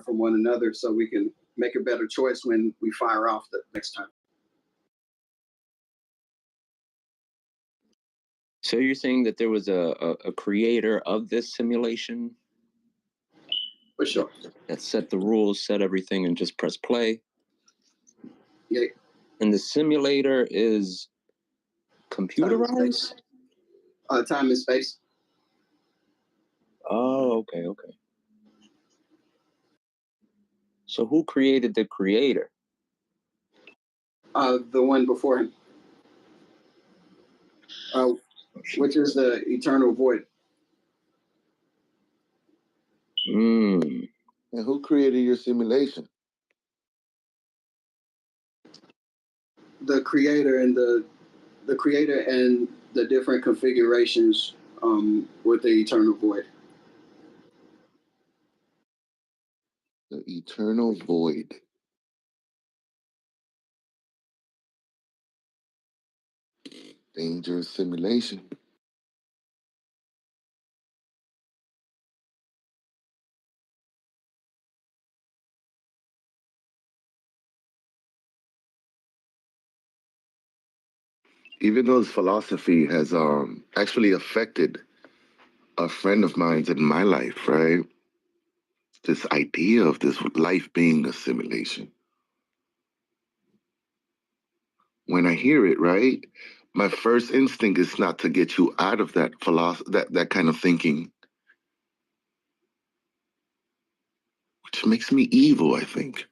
from one another so we can make a better choice when we fire off the next time. So you're saying that there was a creator of this simulation? For sure. That set the rules, set everything, and just press play? Yeah. And the simulator is computerized? Time and space. Oh, okay. So who created the creator? The one before him. Which is the eternal void. Mm. And who created your simulation? The creator and the different configurations with the eternal void. The eternal void. Dangerous simulation. Even though this philosophy has actually affected a friend of mine's in my life, right? This idea of this life being a simulation. When I hear it, right, my first instinct is not to get you out of that that kind of thinking, which makes me evil, I think.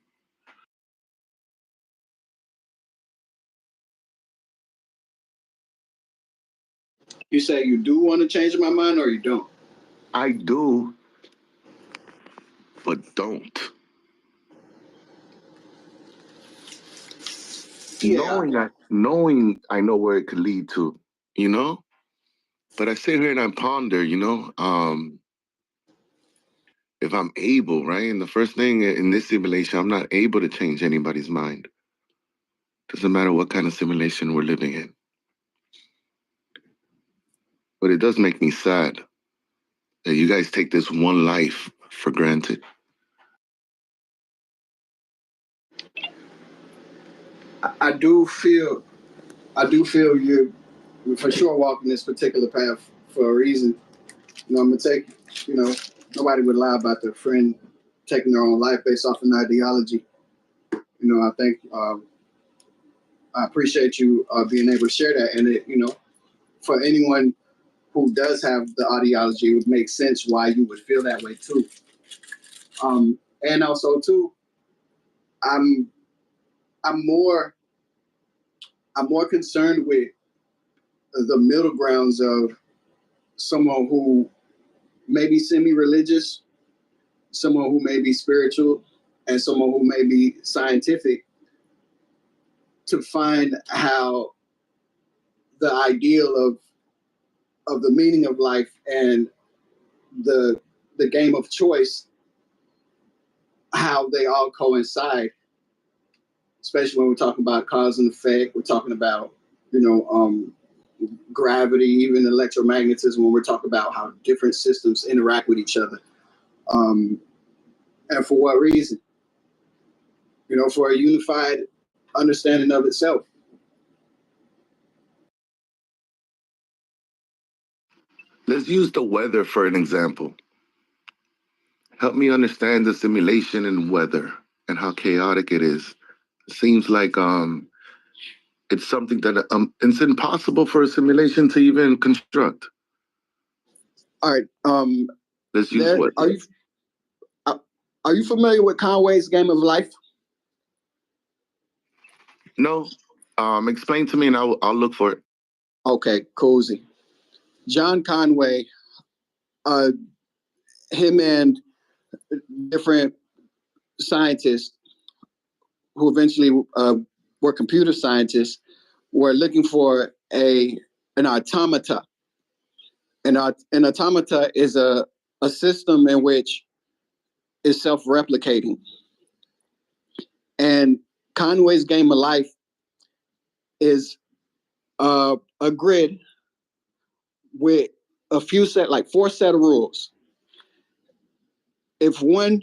You say you do want to change my mind or you don't? I do, but don't. Yeah. Knowing I know where it could lead to, you know? But I sit here and I ponder, if I'm able, right? And the first thing in this simulation, I'm not able to change anybody's mind. Doesn't matter what kind of simulation we're living in. But it does make me sad that you guys take this one life for granted. I do feel you're for sure walking this particular path for a reason. I'm gonna take, nobody would lie about their friend taking their own life based off an ideology. I think I appreciate you being able to share that, and for anyone who does have the ideology, it would make sense why you would feel that way too. And also too, I'm more concerned with the middle grounds of someone who may be semi-religious, someone who may be spiritual, and someone who may be scientific, to find how the ideal of the meaning of life and the game of choice, how they all coincide, especially when we're talking about cause and effect. We're talking about, gravity, even electromagnetism, when we're talking about how different systems interact with each other. And for what reason? For a unified understanding of itself. Let's use the weather for an example. Help me understand the simulation and weather and how chaotic it is. It seems like it's something that it's impossible for a simulation to even construct. All right. Let's use weather. Are you familiar with Conway's Game of Life? No. Explain to me and I'll look for it. Okay, cozy. John Conway, him and different scientists who eventually were computer scientists were looking for an automata. An automata is a system in which is self-replicating. And Conway's Game of Life is a grid with a few four set of rules. If one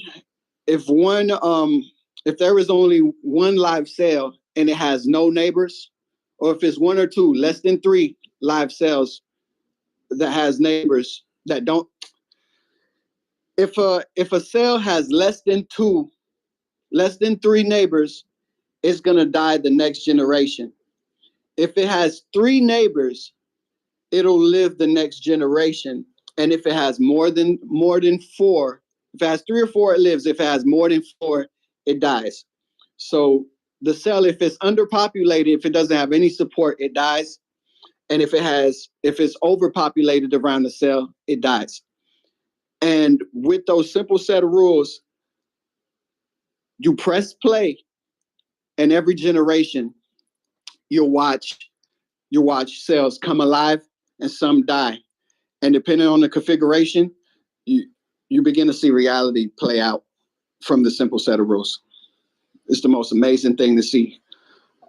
if there is only one live cell and it has no neighbors, or if it's one or two, less than 3 live cells that has neighbors that don't. If a cell has less than 3 neighbors, it's gonna die the next generation. If it has 3 neighbors, it'll live the next generation. And if it has more than 4, if it has 3 or 4, it lives. If it has more than 4, it dies. So the cell, if it's underpopulated, if it doesn't have any support, it dies. And if it's overpopulated around the cell, it dies. And with those simple set of rules, you press play, and every generation you'll watch cells come alive and some die. And depending on the configuration, you begin to see reality play out from the simple set of rules. It's the most amazing thing to see.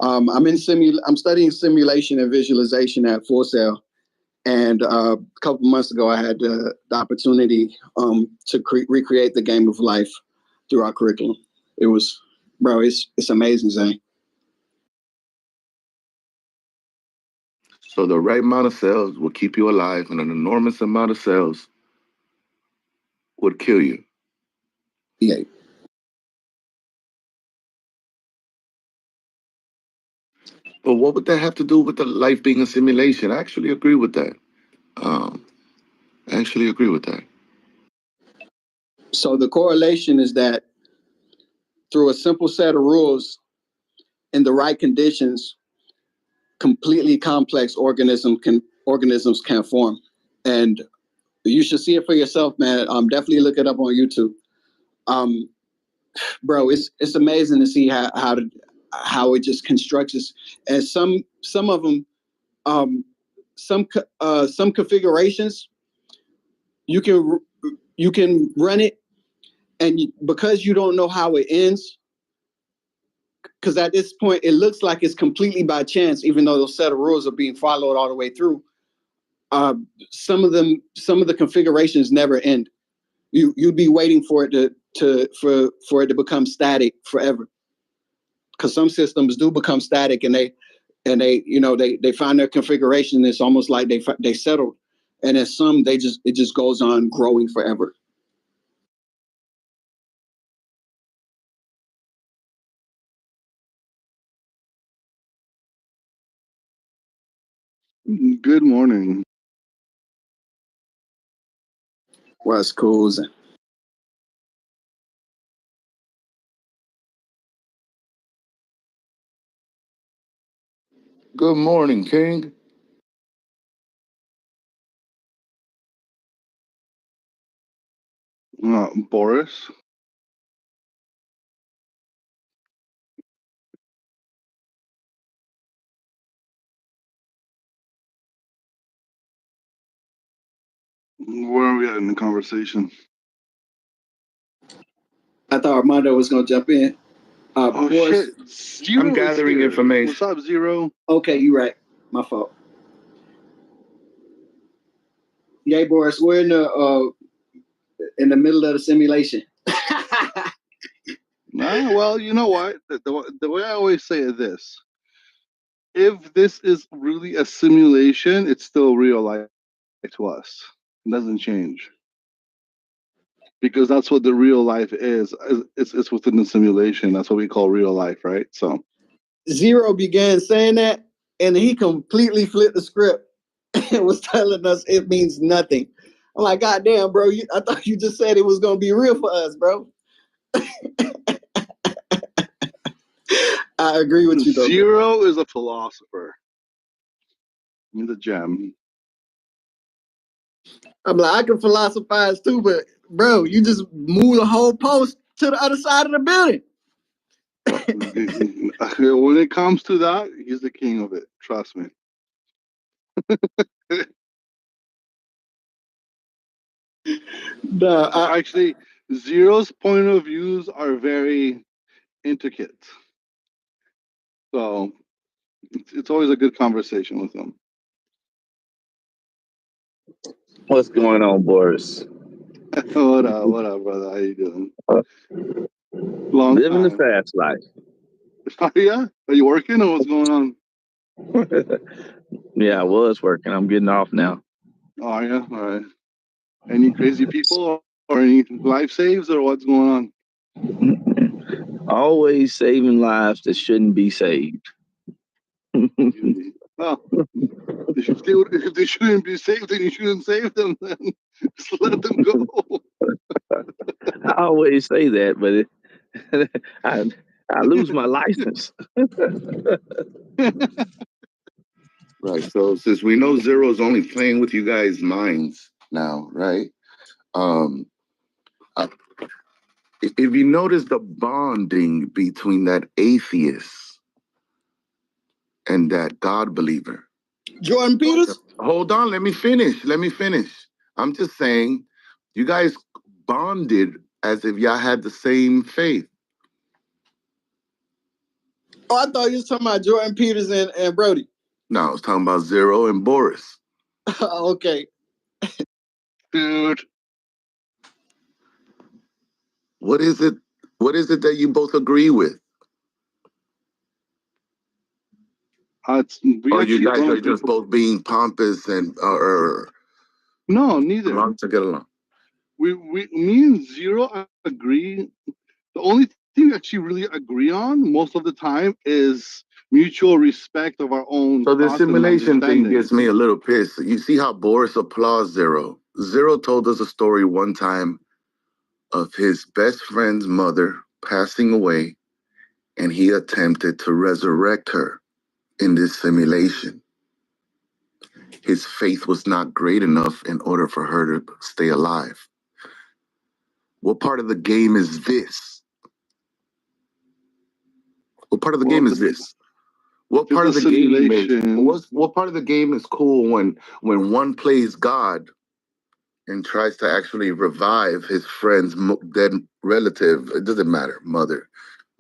I'm studying simulation and visualization at Full Sail, and a couple months ago, I had the opportunity to recreate the game of life through our curriculum. It was, bro, it's amazing, Zane. So the right amount of cells will keep you alive, and an enormous amount of cells would kill you. Yeah. But what would that have to do with the life being a simulation? I actually agree with that. I actually agree with that. So the correlation is that through a simple set of rules in the right conditions, completely complex organisms can form. And you should see it for yourself, man. Definitely look it up on YouTube. Bro, it's amazing to see how it just constructs us. And some of them, some configurations, you can run it, and because you don't know how it ends, because at this point it looks like it's completely by chance, even though those set of rules are being followed all the way through. Some of the configurations never end. You'd be waiting for it for it to become static forever, because some systems do become static, and they find their configuration. It's almost like they settled, and then some it just goes on growing forever. Good morning. What's cool? Good morning, King. Boris. Where are we at in the conversation? I thought Armando was gonna jump in. Oh Boris, shit! Zero I'm gathering is here. information. What's up, Zero? Okay, you're right. My fault. Yay, Boris, we're in the middle of the simulation. Well, you know what? The way I always say it this: if this is really a simulation, it's still real life to us. It doesn't change because that's what the real life is. It's within the simulation. That's what we call real life, right? So Zero began saying that, and he completely flipped the script and was telling us it means nothing. I'm like, God damn, bro, I thought you just said it was gonna be real for us, bro. I agree with you, though. Zero is a philosopher. He's a gem. I'm like, I can philosophize too, but bro, you just move the whole post to the other side of the building. When it comes to that, he's the king of it. Trust me. Actually, Zero's point of views are very intricate. So it's always a good conversation with him. What's going on, Boris? What up, brother? How you doing? Long Living the time. fast life. Yeah? Are you working or what's going on? Yeah, I was working. I'm getting off now. Oh, yeah? All right. Any crazy people or any life saves or what's going on? Always saving lives that shouldn't be saved. Well, if they shouldn't be saved, then you shouldn't save them. Then just let them go. I always say that, but I lose my license. Right. So since we know Zero's only playing with you guys' minds now, right? Um, uh, if you notice the bonding between that atheist and that God believer. Jordan Peters? Hold on, let me finish. I'm just saying, you guys bonded as if y'all had the same faith. Oh, I thought you was talking about Jordan Peters and Brody. No, I was talking about Zero and Boris. Okay. Dude. What is it that you both agree with? We Or you guys don't are just both being pompous and no, neither. To get along. Me and Zero agree. The only thing we actually really agree on most of the time is mutual respect of our own. So the thoughts and simulation thing gets understandings. me a little pissed. You see how Boris applauds Zero. Zero told us a story one time of his best friend's mother passing away, and he attempted to resurrect her in this simulation. His faith was not great enough in order for her to stay alive. What part of the game is this? What part of the game is this? What part of the game is what part of the game is cool when one plays God and tries to actually revive his friend's dead relative? It doesn't matter, mother.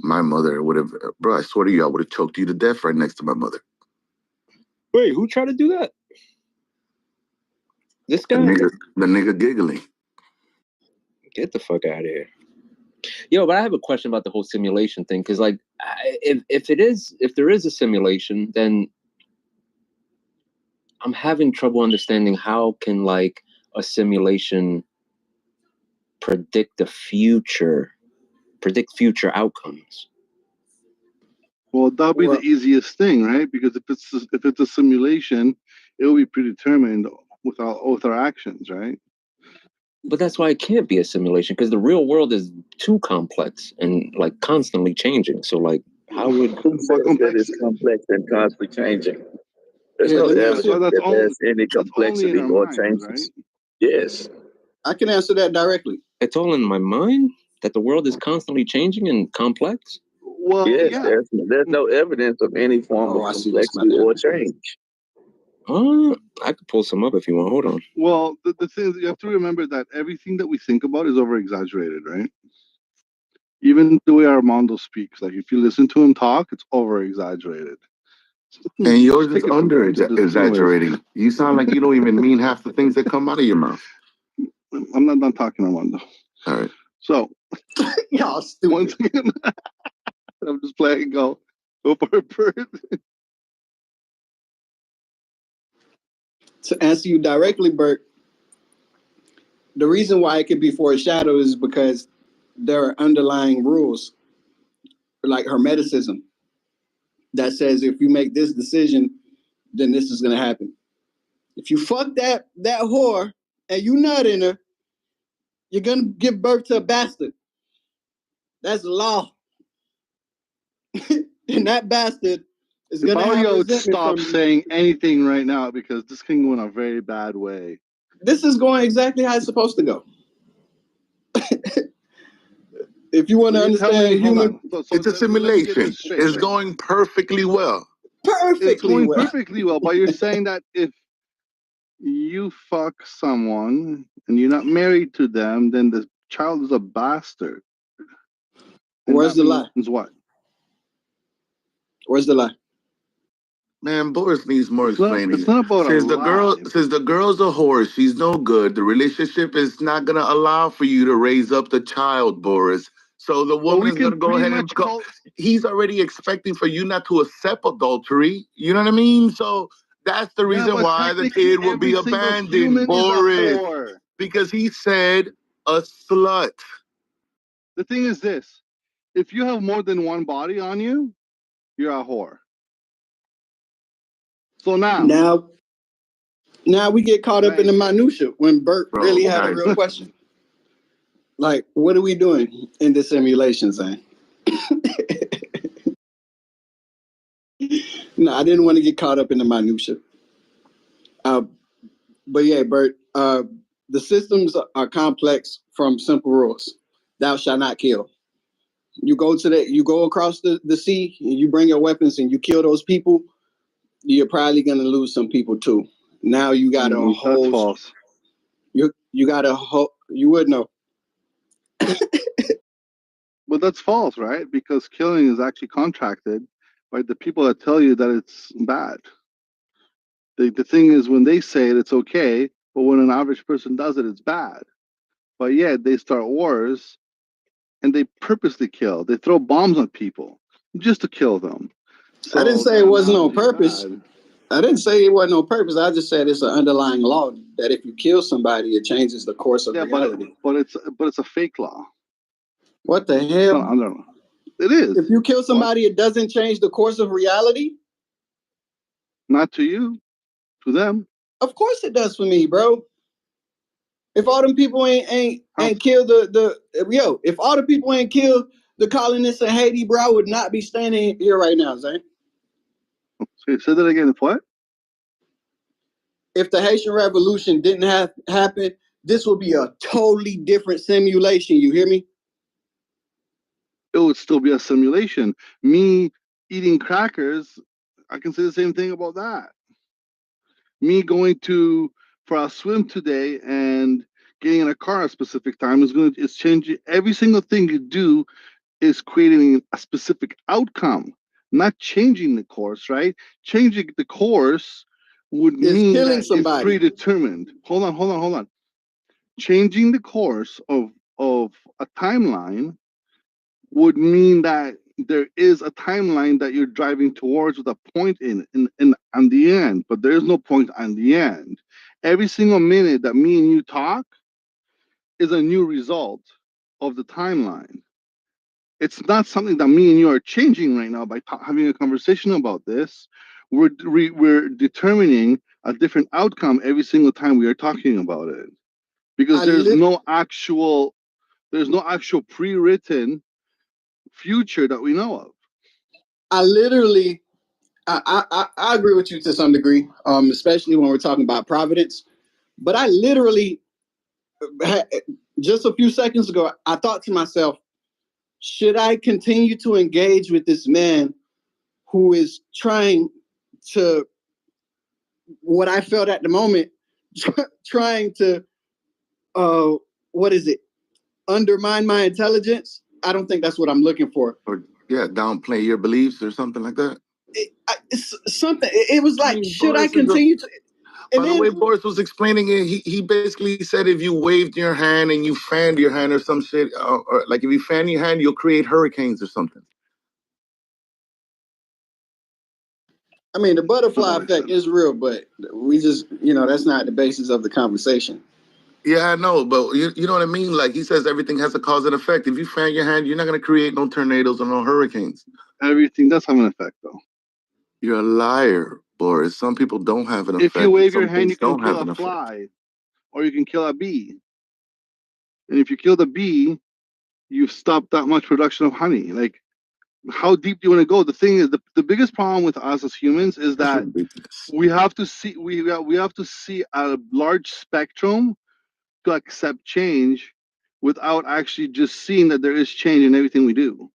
My mother would have, bro. I swear to you, I would have choked you to death right next to my mother. Wait, who tried to do that? This guy? The nigga giggling. Get the fuck out of here. Yo, but I have a question about the whole simulation thing, because like, if there is a simulation, then I'm having trouble understanding how can like a simulation predict future outcomes. Well, that'll be the easiest thing, right? Because if it's a simulation, it will be predetermined with our actions, right? But that's why it can't be a simulation, because the real world is too complex and like constantly changing. So like, how would that it's complex and constantly changing? There's no evidence that there's any complexity or changes. Right? Yes. I can answer that directly. It's all in my mind that the world is constantly changing and complex. Well, yes, yeah. There's no evidence of any form of complexity or change. I could pull some up if you want. Hold on. Well, the thing is, you have to remember that everything that we think about is over exaggerated, right? Even the way Armando speaks, like if you listen to him talk, it's over exaggerated. And yours is under exaggerating. You sound like you don't even mean half the things that come out of your mouth. I'm not done talking, Armando. All right. So, y'all stupid. Once again, I'm just playing go for a bird. To answer you directly, Bert, the reason why it could be foreshadowed is because there are underlying rules, like Hermeticism, that says if you make this decision, then this is going to happen. If you fuck that whore and you nut in her, you're going to give birth to a bastard. That's the law. And that bastard is going to have resentment. Stop saying anything right now because this can go in a very bad way. This is going exactly how it's supposed to go. If you want to understand human, it's a simulation. It's going perfectly well. It's going perfectly well, but you're saying that if you fuck someone and you're not married to them, then the child is a bastard. And where's the lie? What? Where's the lie? Man, Boris needs more explaining. It's not about since the girl's a whore, she's no good. The relationship is not gonna allow for you to raise up the child, Boris. So the woman is going to go ahead and he's already expecting for you not to accept adultery. You know what I mean? So that's the reason why the kid will be abandoned, Boris. Because he said a slut. The thing is this. If you have more than one body on you, you're a whore. So now we get caught up in the minutia when Bert really had a real question. Like, what are we doing in this simulation, Zane? No, I didn't want to get caught up in the minutia. But yeah, Bert, the systems are complex from simple rules. Thou shalt not kill. You go across the sea and you bring your weapons and you kill those people, you're probably gonna lose some people too. Now you got a whole. That's false. You got a whole. You would know. But that's false, right? Because killing is actually contracted by the people that tell you that it's bad. The thing is, when they say it, it's okay, but when an average person does it, it's bad. But yet they start wars and they purposely kill. They throw bombs on people just to kill them. So I didn't say it wasn't on purpose. I didn't say it wasn't on purpose. I just said it's an underlying law that if you kill somebody, it changes the course of reality. But it's a fake law. What the hell? It is. If you kill somebody, it doesn't change the course of reality? Not to you. To them. Of course it does for me, bro. If all them people ain't killed if all the people ain't killed the colonists in Haiti, bro, I would not be standing here right now, Zane. So you said that again, what? If the Haitian Revolution didn't happen, this would be a totally different simulation. You hear me? It would still be a simulation. Me eating crackers, I can say the same thing about that. Me going for a swim today and getting in a car at a specific time is changing. Every single thing you do is creating a specific outcome, not changing the course, right? Changing the course would mean that it's predetermined. Hold on. Changing the course of a timeline would mean that there is a timeline that you're driving towards with a point in on the end, but there is no point on the end. Every single minute that me and you talk is a new result of the timeline. It's not something that me and you are changing right now by having a conversation about this. We're determining a different outcome every single time we are talking about it, because there's no actual pre-written future that we know of. I agree with you to some degree, especially when we're talking about providence. But I literally, just a few seconds ago, I thought to myself, should I continue to engage with this man who is trying to, what I felt at the moment, trying to, undermine my intelligence? I don't think that's what I'm looking for. Or downplay your beliefs or something like that. It's something. It was like, should I continue to? By the way, Boris was explaining it, he basically said if you waved your hand and you fanned your hand or some shit, or like if you fan your hand, you'll create hurricanes or something. I mean, the butterfly effect is real, but we just, that's not the basis of the conversation. Yeah, I know, but you know what I mean? Like he says, everything has a cause and effect. If you fan your hand, you're not going to create no tornadoes or no hurricanes. Everything does have an effect, though. You're a liar, Boris. Some people don't have an effect. If you wave your hand, you can kill a fly, or you can kill a bee. And if you kill the bee, you've stopped that much production of honey. Like, how deep do you want to go? The thing is, the biggest problem with us as humans is that we have to see a large spectrum to accept change without actually just seeing that there is change in everything we do.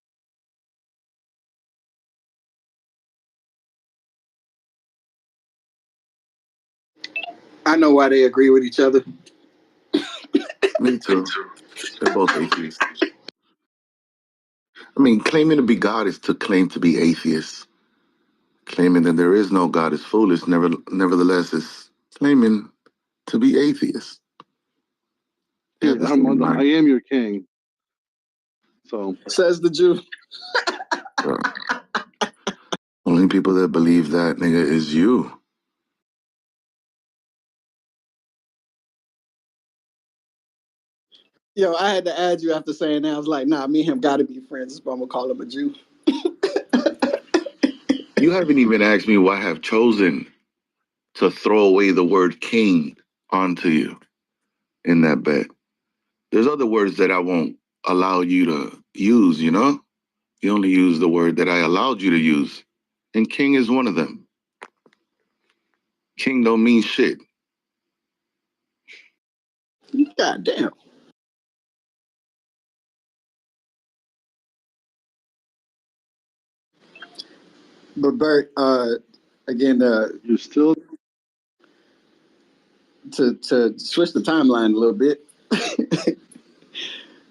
I know why they agree with each other. Me too. They're both atheists. I mean, claiming to be God is to claim to be atheist. Claiming that there is no God is foolish. Nevertheless, is claiming to be atheist. I am your king. So says the Jew. Only people that believe that, nigga, is you. Yo, I had to add you after saying that. I was like, nah, me and him got to be friends, but I'm going to call him a Jew. You haven't even asked me why I have chosen to throw away the word king onto you in that bet. There's other words that I won't allow you to use, you know? You only use the word that I allowed you to use. And king is one of them. King don't mean shit. God damn. But Bert, again, you still to switch the timeline a little bit.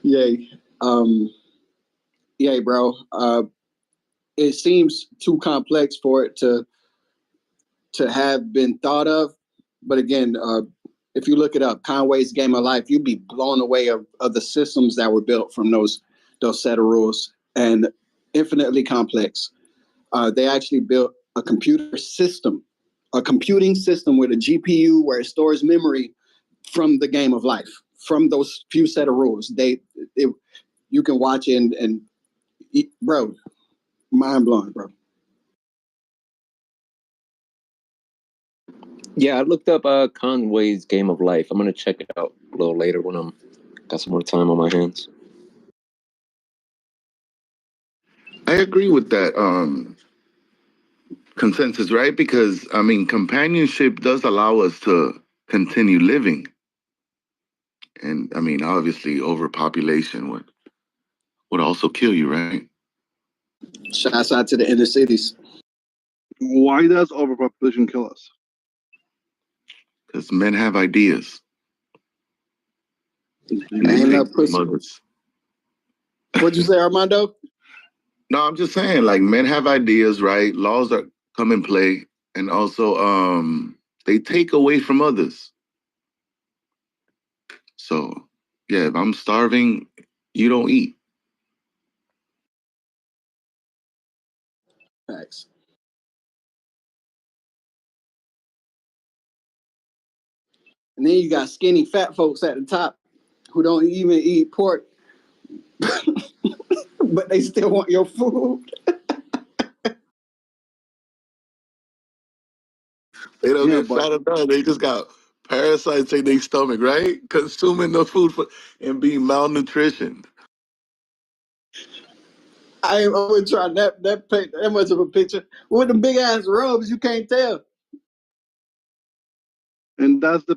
Yay. Yay, bro. It seems too complex for it to have been thought of. But again, if you look it up, Conway's Game of Life, you'd be blown away of the systems that were built from those set of rules, and infinitely complex. They actually built a computer system, a computing system with a GPU where it stores memory from the Game of Life, from those few set of rules. You can watch it and bro, mind blowing, bro. Yeah, I looked up Conway's Game of Life. I'm gonna check it out a little later when I'm got some more time on my hands. I agree with that consensus, right? Because I mean, companionship does allow us to continue living. And I mean, obviously overpopulation would also kill you, right? Shouts out to the inner cities. Why does overpopulation kill us? Because men have ideas. Name up pussy. Mothers. What'd you say, Armando? No, I'm just saying, like, men have ideas, right? Laws that come in play, and also they take away from others. So yeah, if I'm starving, you don't eat. Facts. And then you got skinny fat folks at the top who don't even eat pork, but they still want your food. They don't get fat enough. They just got parasites in their stomach, right? Consuming the food and being malnutrition. I would try that much of a picture with the big ass robes. You can't tell. And that's a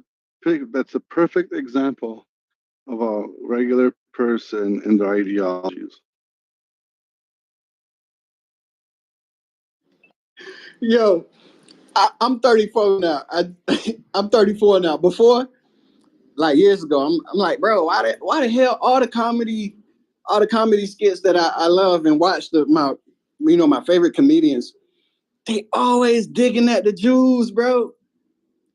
perfect example of a regular person and their ideologies. Yo, I'm 34 now. I'm 34 now. Before, like years ago, I'm like, bro, why the hell all the comedy skits that I love and watch my favorite comedians, they always digging at the Jews, bro.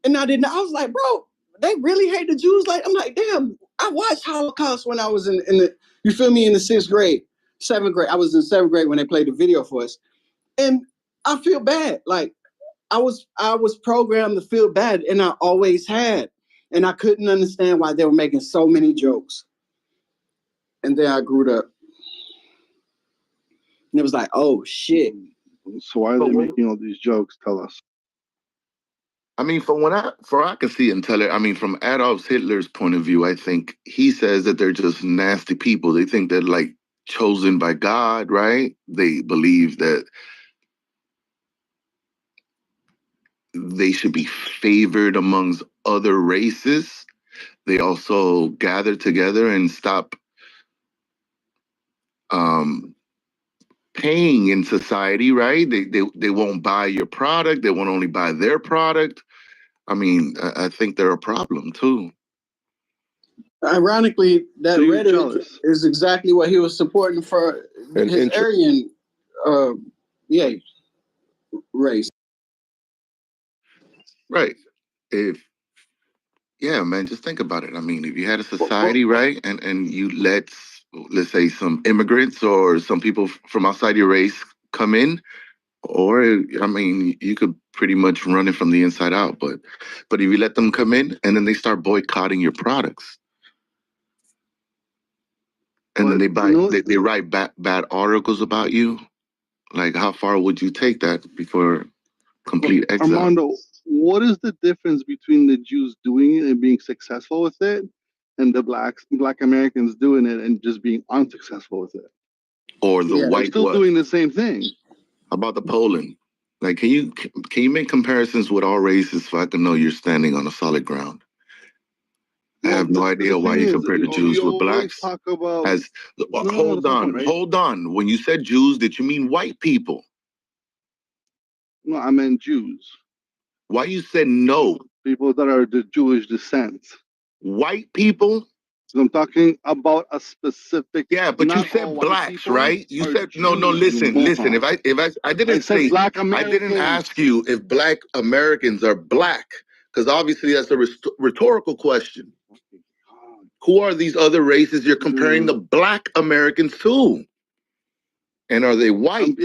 And I was like, bro, they really hate the Jews. Like, I'm like, damn, I watched Holocaust when I was in the, you feel me, in the 6th grade, 7th grade. I was in 7th grade when they played the video for us. And I feel bad. Like, I was programmed to feel bad, and I always had. And I couldn't understand why they were making so many jokes. And then I grew up. And it was like, oh, shit. So why are they making all these jokes? Tell us. I mean, from what I can see and tell it, I mean, from Adolf Hitler's point of view, I think he says that they're just nasty people. They think they're like chosen by God, right? They believe that they should be favored amongst other races. They also gather together and stop paying in society, right? They won't buy your product. They won't only buy their product. I mean, I think they're a problem too. Ironically, that rhetoric is exactly what he was supporting for his Aryan race. Right. Yeah, man, just think about it. I mean, if you had a society, right, and you let let's say some immigrants or some people from outside your race come in, or I mean, you could pretty much run it from the inside out. But if you let them come in and then they start boycotting your products, and then they write bad articles about you, like how far would you take that before complete exile? Armando, what is the difference between the Jews doing it and being successful with it, and the Black Americans doing it and just being unsuccessful with it? Or the white, they're still doing the same thing. How about the Poland? Like, can you make comparisons with all races so I can know you're standing on a solid ground? I have no idea why you compare the Jews with blacks. Talk about hold on. When you said Jews, did you mean white people? No, I meant Jews. Why you said no? People that are the Jewish descent. White people? I'm talking about a specific. Yeah, but you said blacks, right? You said no. Listen. If I didn't say Black Americans. I didn't ask you if Black Americans are black, because obviously that's a rhetorical question. Who are these other races you're comparing the Black Americans to? And are they white?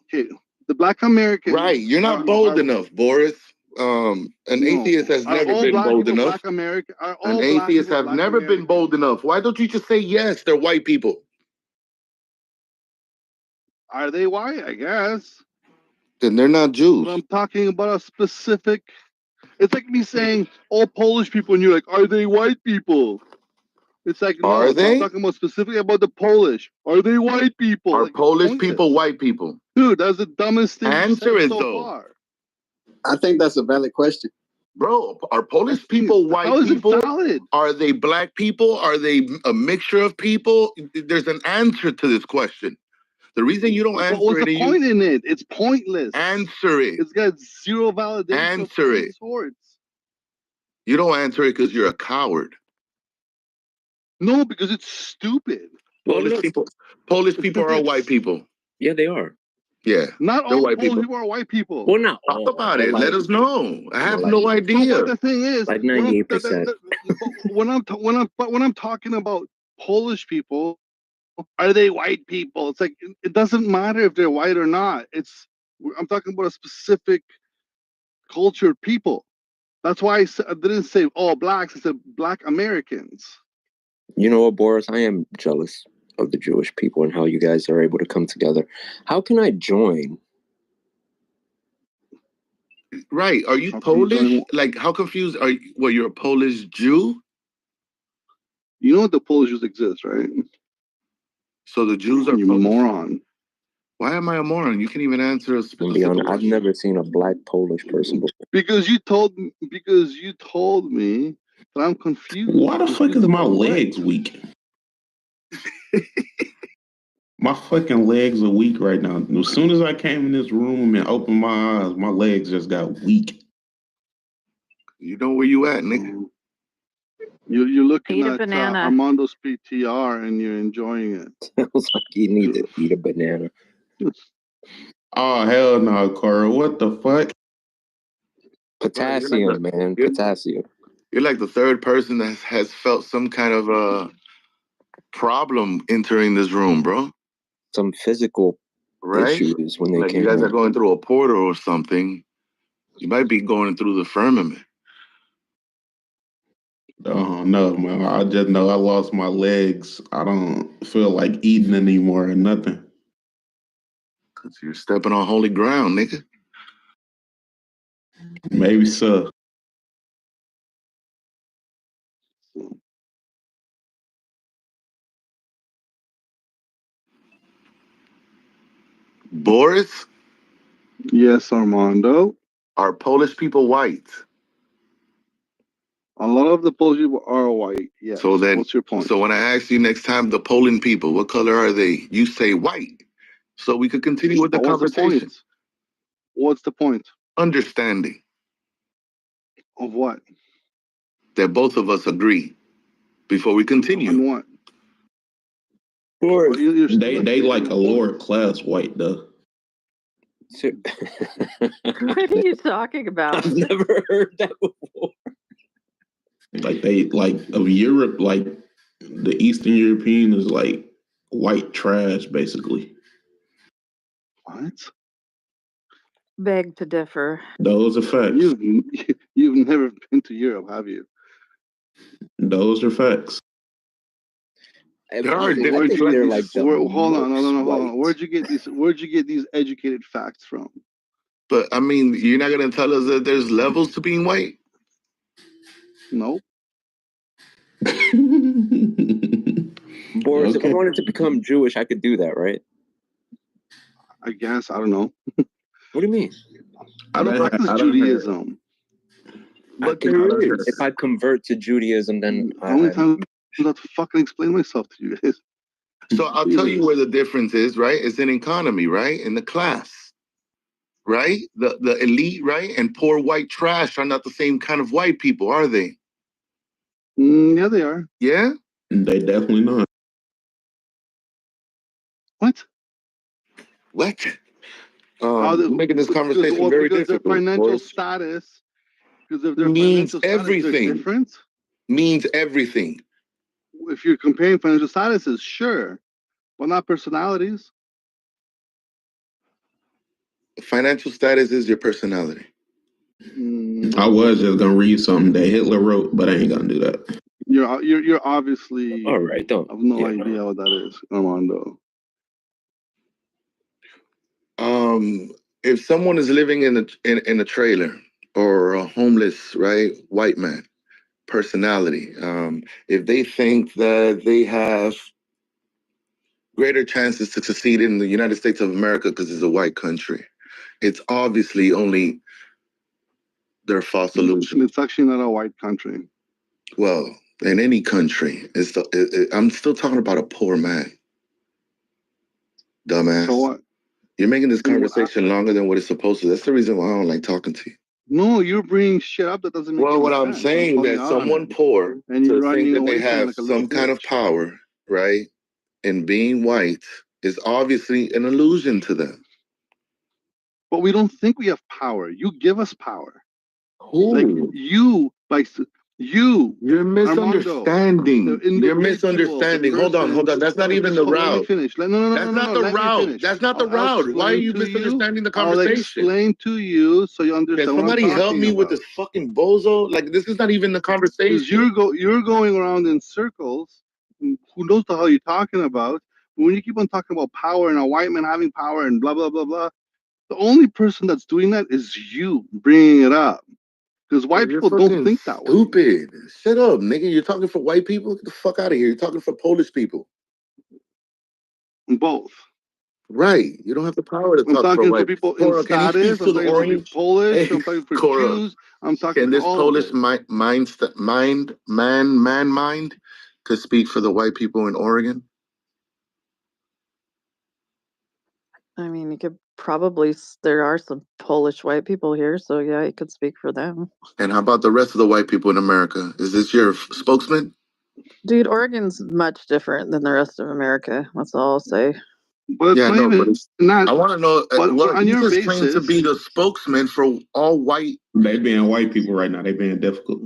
Okay, the Black Americans. Right, you're not bold enough, Boris. An atheist has never been bold enough. An atheist have never been bold enough. Why don't you just say yes, they're white people? Are they white? I guess. Then they're not Jews. But I'm talking about a specific. It's like me saying all Polish people, and you're like, are they white people? It's like, no, are they? I'm talking about specifically about the Polish. Are they white people? Are Polish people white people? Dude, that's the dumbest thing Answer it, so though. far. I think that's a valid question. Bro, are Polish people white people? Are they black people? Are they a mixture of people? There's an answer to this question. The reason you don't answer it... What's the point in it? It's pointless. Answer it. It's got zero validation. Answer it. You don't answer it because you're a coward. No, because it's stupid. Polish people are white people. Yeah, they are. Yeah. Not all white people are white people. Well, not all. Talk about it. Let us know. I have no idea. But the thing is, like 98%. When I'm talking about Polish people, are they white people? It's like it doesn't matter if they're white or not. I'm talking about a specific cultured people. That's why I didn't say all blacks. I said Black Americans. You know what, Boris? I am jealous of the Jewish people and how you guys are able to come together. How can I join? Right. Are you Polish? Like, how confused are you? Well, you're a Polish Jew? You know what the Polish Jews exist, right? So the Jews are you Polish? Moron. Why am I a moron? You can even answer a specific question. I've never seen a black Polish person before. Because you told me that I'm confused. Why the fuck is my legs weak? My fucking legs are weak right now. As soon as I came in this room and opened my eyes, my legs just got weak. You know where you at, nigga? You're looking at Armando's PTR and you're enjoying it. Sounds like you need to eat a banana. Oh, hell no, Cora. What the fuck? Potassium, man. Potassium. You're like the third person that has felt some kind of problem entering this room, bro. Some physical issues when they came. You guys are going through a portal or something. You might be going through the firmament. Oh, no, man. I just know I lost my legs. I don't feel like eating anymore or nothing. Because you're stepping on holy ground, nigga. Maybe so. Boris? Yes, Armando. Are Polish people white? A lot of the Polish people are white, yes. So then, what's your point? So when I ask you next time, the Poland people, what color are they? You say white. So we could continue with the conversation. What's the point? Understanding. Of what? That both of us agree before we continue. On what? Well, they like a lower class white, though. What are you talking about? I've never heard that before. Like they of Europe, like The Eastern European is like white trash, basically. What? Beg to differ. Those are facts. You've never been to Europe, have you? Those are facts. There are Where'd you they're get like these? Hold on, hold on. white. Where'd you get these educated facts from? But I mean, you're not gonna tell us that there's levels to being white? Nope. Boris, if I wanted to become Jewish, I could do that, right? I guess. I don't know. What do you mean? I don't practice Judaism. But there is. If I convert to Judaism, then How many times I have to fucking explain myself to you guys? So I'll tell you where the difference is, right? It's in economy, right? In the class, right? The elite, right? And poor white trash are not the same kind of white people, are they? Yeah, they are. Yeah? They definitely not. What? What? Making this conversation very difficult. Their financial status, because of their means financial status, everything. they're different. Means everything. If you're comparing financial statuses, sure, but not personalities. Financial status is your personality. I was just gonna read something that Hitler wrote, but I ain't gonna do that. You're obviously all right. Don't. I have no idea what that is, Armando. If someone is living in a trailer or a homeless, right, white man, personality, if they think that they have greater chances to succeed in the United States of America because it's a white country, it's obviously only their false illusion. It's actually not a white country. Well, in any country, I'm still talking about a poor man. Dumbass. So what? You're making this conversation longer than what it's supposed to. That's the reason why I don't like talking to you. No, you're bringing shit up that doesn't make any sense. Well, what I'm saying that someone poor and you're to think that they away have like some kind of power, right, in being white is obviously an illusion to them. But we don't think we have power. You give us power. Who? Like you. You're misunderstanding. Armando, You're misunderstanding. Hold on. That's not even the route. Let me finish. That's not the route. That's not the route. Why are you misunderstanding the conversation? I'll explain to you so you understand. Can somebody help me with this fucking bozo? Like, this is not even the conversation. You're going around in circles. Who knows the hell you're talking about? But when you keep on talking about power and a white man having power and blah blah blah blah, the only person that's doing that is you bringing it up. Because white people don't think that way. Stupid. Shut up, nigga. You're talking for white people? Get the fuck out of here. You're talking for Polish people. Both. Right. You don't have the power to talk for white people. I'm talking for people in status. I'm talking for Polish. I'm talking for Jews. I'm talking for all Polish mind could speak for the white people in Oregon? I mean, you could probably, there are some Polish white people here, so yeah, you could speak for them. And how about the rest of the white people in America? Is this your spokesman? Dude, Oregon's much different than the rest of America. That's all I'll say. But yeah, no, but I want to know what he's just trying to be the spokesman for all white. They being white people right now. They being difficult.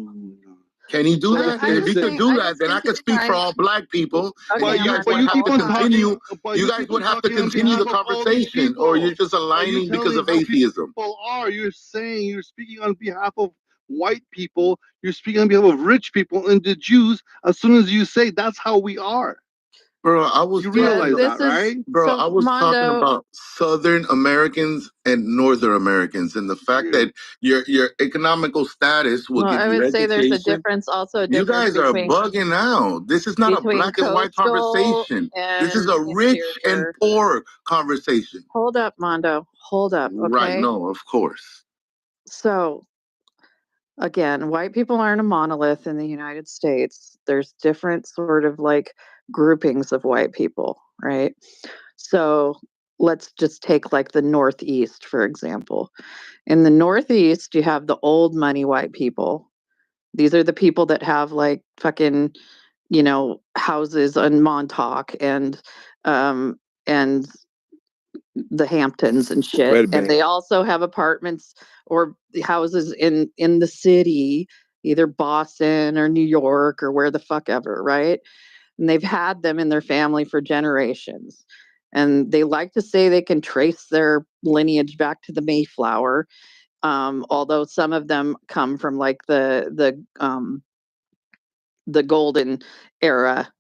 Can he do that? And if he could do that, then I could speak for all black people. Okay, you guys would have to continue the conversation, or you're just aligning because of atheism. You're saying you're speaking on behalf of white people. You're speaking on behalf of rich people and the Jews. As soon as you say that's how we are. Bro, I was right? Bro, I was talking about Southern Americans and Northern Americans, and the fact that your economical status will give you education. I would say there's a difference. Also, a difference. You guys are bugging out. This is not a black and white conversation. This is a rich and poor conversation. Hold up, Mondo. Hold up. Okay? Right? No, of course. So, again, white people aren't a monolith in the United States. There's different sort of like groupings of white people, right? So let's just take like the Northeast, for example. In the Northeast, you have the old money white people. These are the people that have like fucking, houses on Montauk and the Hamptons and shit. And they also have apartments or houses in the city, either Boston or New York or where the fuck ever, right? and they've had them in their family for generations. And they like to say they can trace their lineage back to the Mayflower, although some of them come from like the golden era,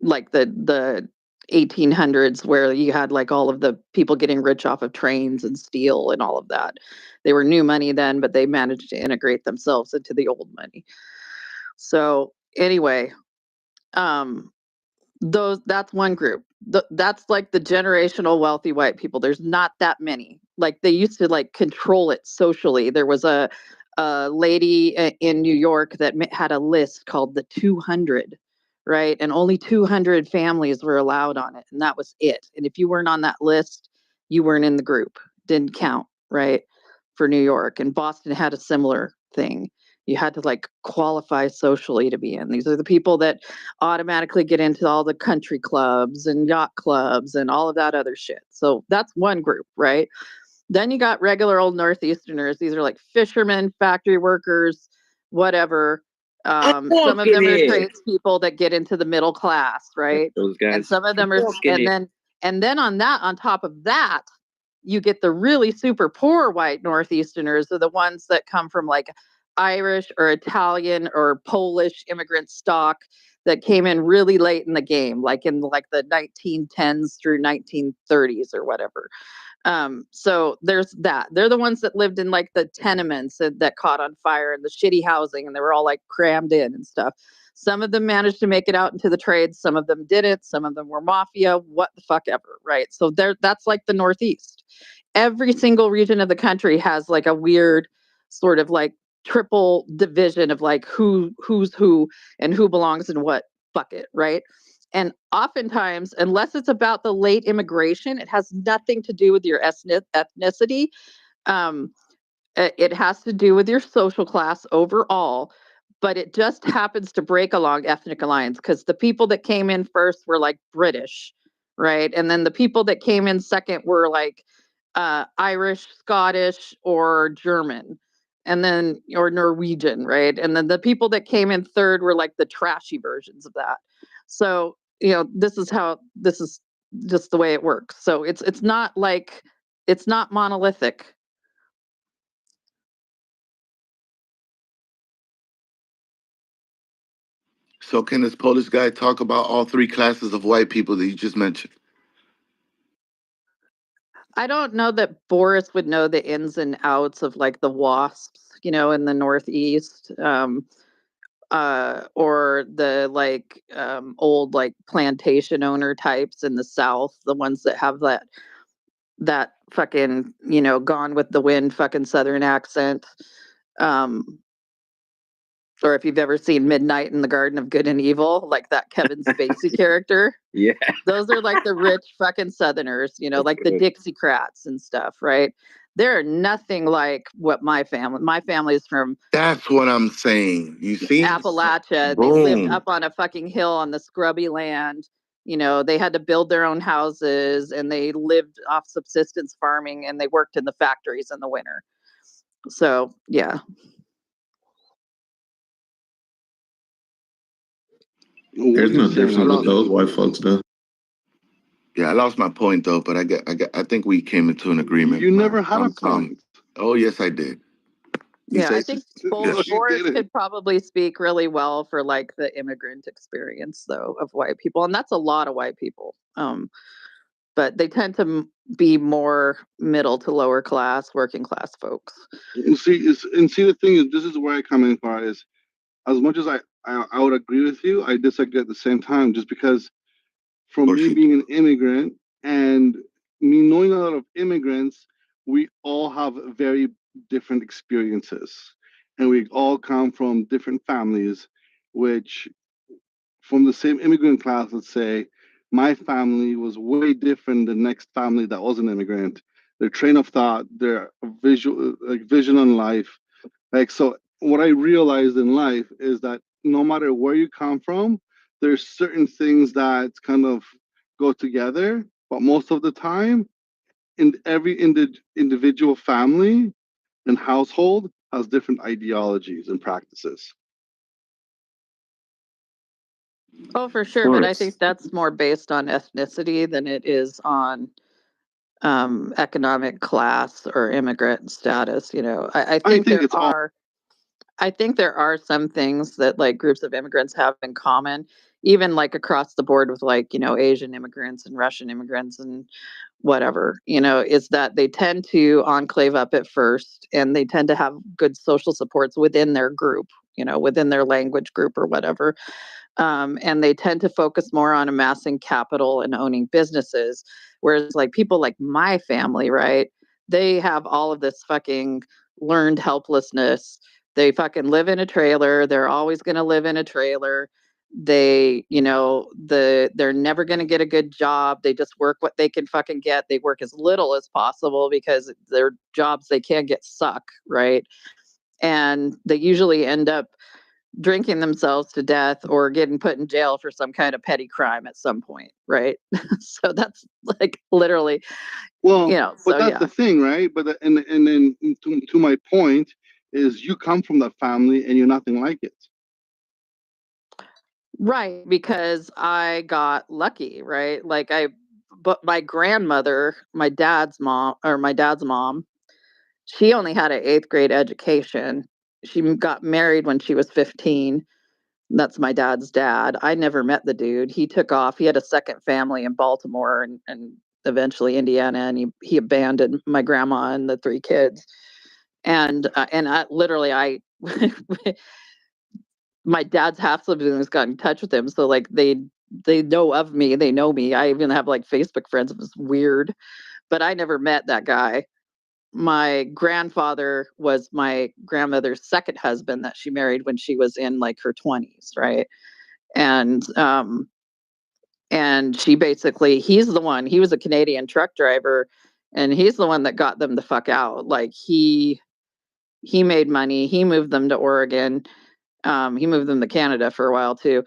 like the 1800s, where you had like all of the people getting rich off of trains and steel and all of that. They were new money then, but they managed to integrate themselves into the old money. So anyway, that's one group. That's like the generational wealthy white people. There's not that many. Like they used to like control it socially. There was a lady in New York that had a list called the 200, right? And only 200 families were allowed on it, and that was it. And if you weren't on that list, you weren't in the group. Didn't count, right? For New York. And Boston had a similar thing. You had to like qualify socially to be in. These are the people that automatically get into all the country clubs and yacht clubs and all of that other shit. So that's one group, right? Then you got regular old Northeasterners. These are like fishermen, factory workers, whatever. Some of them are tradespeople that get into the middle class, right? Those guys. And some of them are, and then on top of that, you get the really super poor white Northeasterners are the ones that come from like Irish or Italian or Polish immigrant stock that came in really late in the game, like in like the 1910s through 1930s or whatever. So there's that. They're the ones that lived in like the tenements that caught on fire and the shitty housing, and they were all like crammed in and stuff. Some of them managed to make it out into the trades. Some of them didn't. Some of them were mafia, what the fuck ever, right? So that's like the Northeast. Every single region of the country has like a weird sort of like triple division of like who's who and who belongs in what bucket, right? And oftentimes, unless it's about the late immigration, it has nothing to do with your ethnicity. Um, it has to do with your social class overall, but it just happens to break along ethnic lines because the people that came in first were like British, right? And then the people that came in second were like Irish, Scottish, or German, and then or Norwegian, right? And then the people that came in third were like the trashy versions of that. So this is just the way it works. So it's not like it's not monolithic. So can this Polish guy talk about all three classes of white people that you just mentioned? I don't know that Boris would know the ins and outs of like the WASPs, in the Northeast, or the like old like plantation owner types in the South, the ones that have that fucking, gone with the wind fucking Southern accent. Or if you've ever seen Midnight in the Garden of Good and Evil, like that Kevin Spacey character. Yeah. Those are like the rich fucking Southerners, like the Dixiecrats and stuff, right? They're nothing like what my family is from. That's what I'm saying. You see? Appalachia. They lived up on a fucking hill on the scrubby land. They had to build their own houses and they lived off subsistence farming and they worked in the factories in the winter. So, yeah. There's no difference with those white folks, though. Yeah, I lost my point though, but I think we came into an agreement. You never had a point. Oh yes, I did. Yeah, I think Boris could probably speak really well for like the immigrant experience though of white people, and that's a lot of white people. But they tend to be more middle to lower class, working class folks. And see, the thing is, this is where I come in far is, as much as I would agree with you, I disagree at the same time, just because from me being an immigrant and me knowing a lot of immigrants, we all have very different experiences. And we all come from different families, which from the same immigrant class, let's say, my family was way different than the next family that was an immigrant. Their train of thought, their vision on life. Like, so what I realized in life is that no matter where you come from, there's certain things that kind of go together, but most of the time, in every individual family and household has different ideologies and practices. Oh, for sure. But I think that's more based on ethnicity than it is on economic class or immigrant status. I think I think there are some things that like groups of immigrants have in common, even like across the board with like, Asian immigrants and Russian immigrants and whatever, is that they tend to enclave up at first and they tend to have good social supports within their group, within their language group or whatever. And they tend to focus more on amassing capital and owning businesses. Whereas, like, people like my family, right? They have all of this fucking learned helplessness. They fucking live in a trailer. They're always going to live in a trailer. They're never going to get a good job. They just work what they can fucking get. They work as little as possible because their jobs they can get suck, right? And they usually end up drinking themselves to death or getting put in jail for some kind of petty crime at some point, right? So that's like literally, but that's the thing, right? But and then to my point is you come from that family and you're nothing like it. Right, because I got lucky, right? But my grandmother, my dad's mom, she only had an 8th grade education. She got married when she was 15. That's my dad's dad. I never met the dude. He took off. He had a second family in Baltimore and eventually Indiana, and he abandoned my grandma and the 3 kids. And I literally my dad's half siblings got in touch with him, so like they know of me. They know me. I even have like Facebook friends. It was weird, but I never met that guy. My grandfather was my grandmother's second husband that she married when she was in like her 20s, right? And she basically he was a Canadian truck driver, and he's the one that got them the fuck out. Like he made money. He moved them to Oregon. He moved them to Canada for a while too,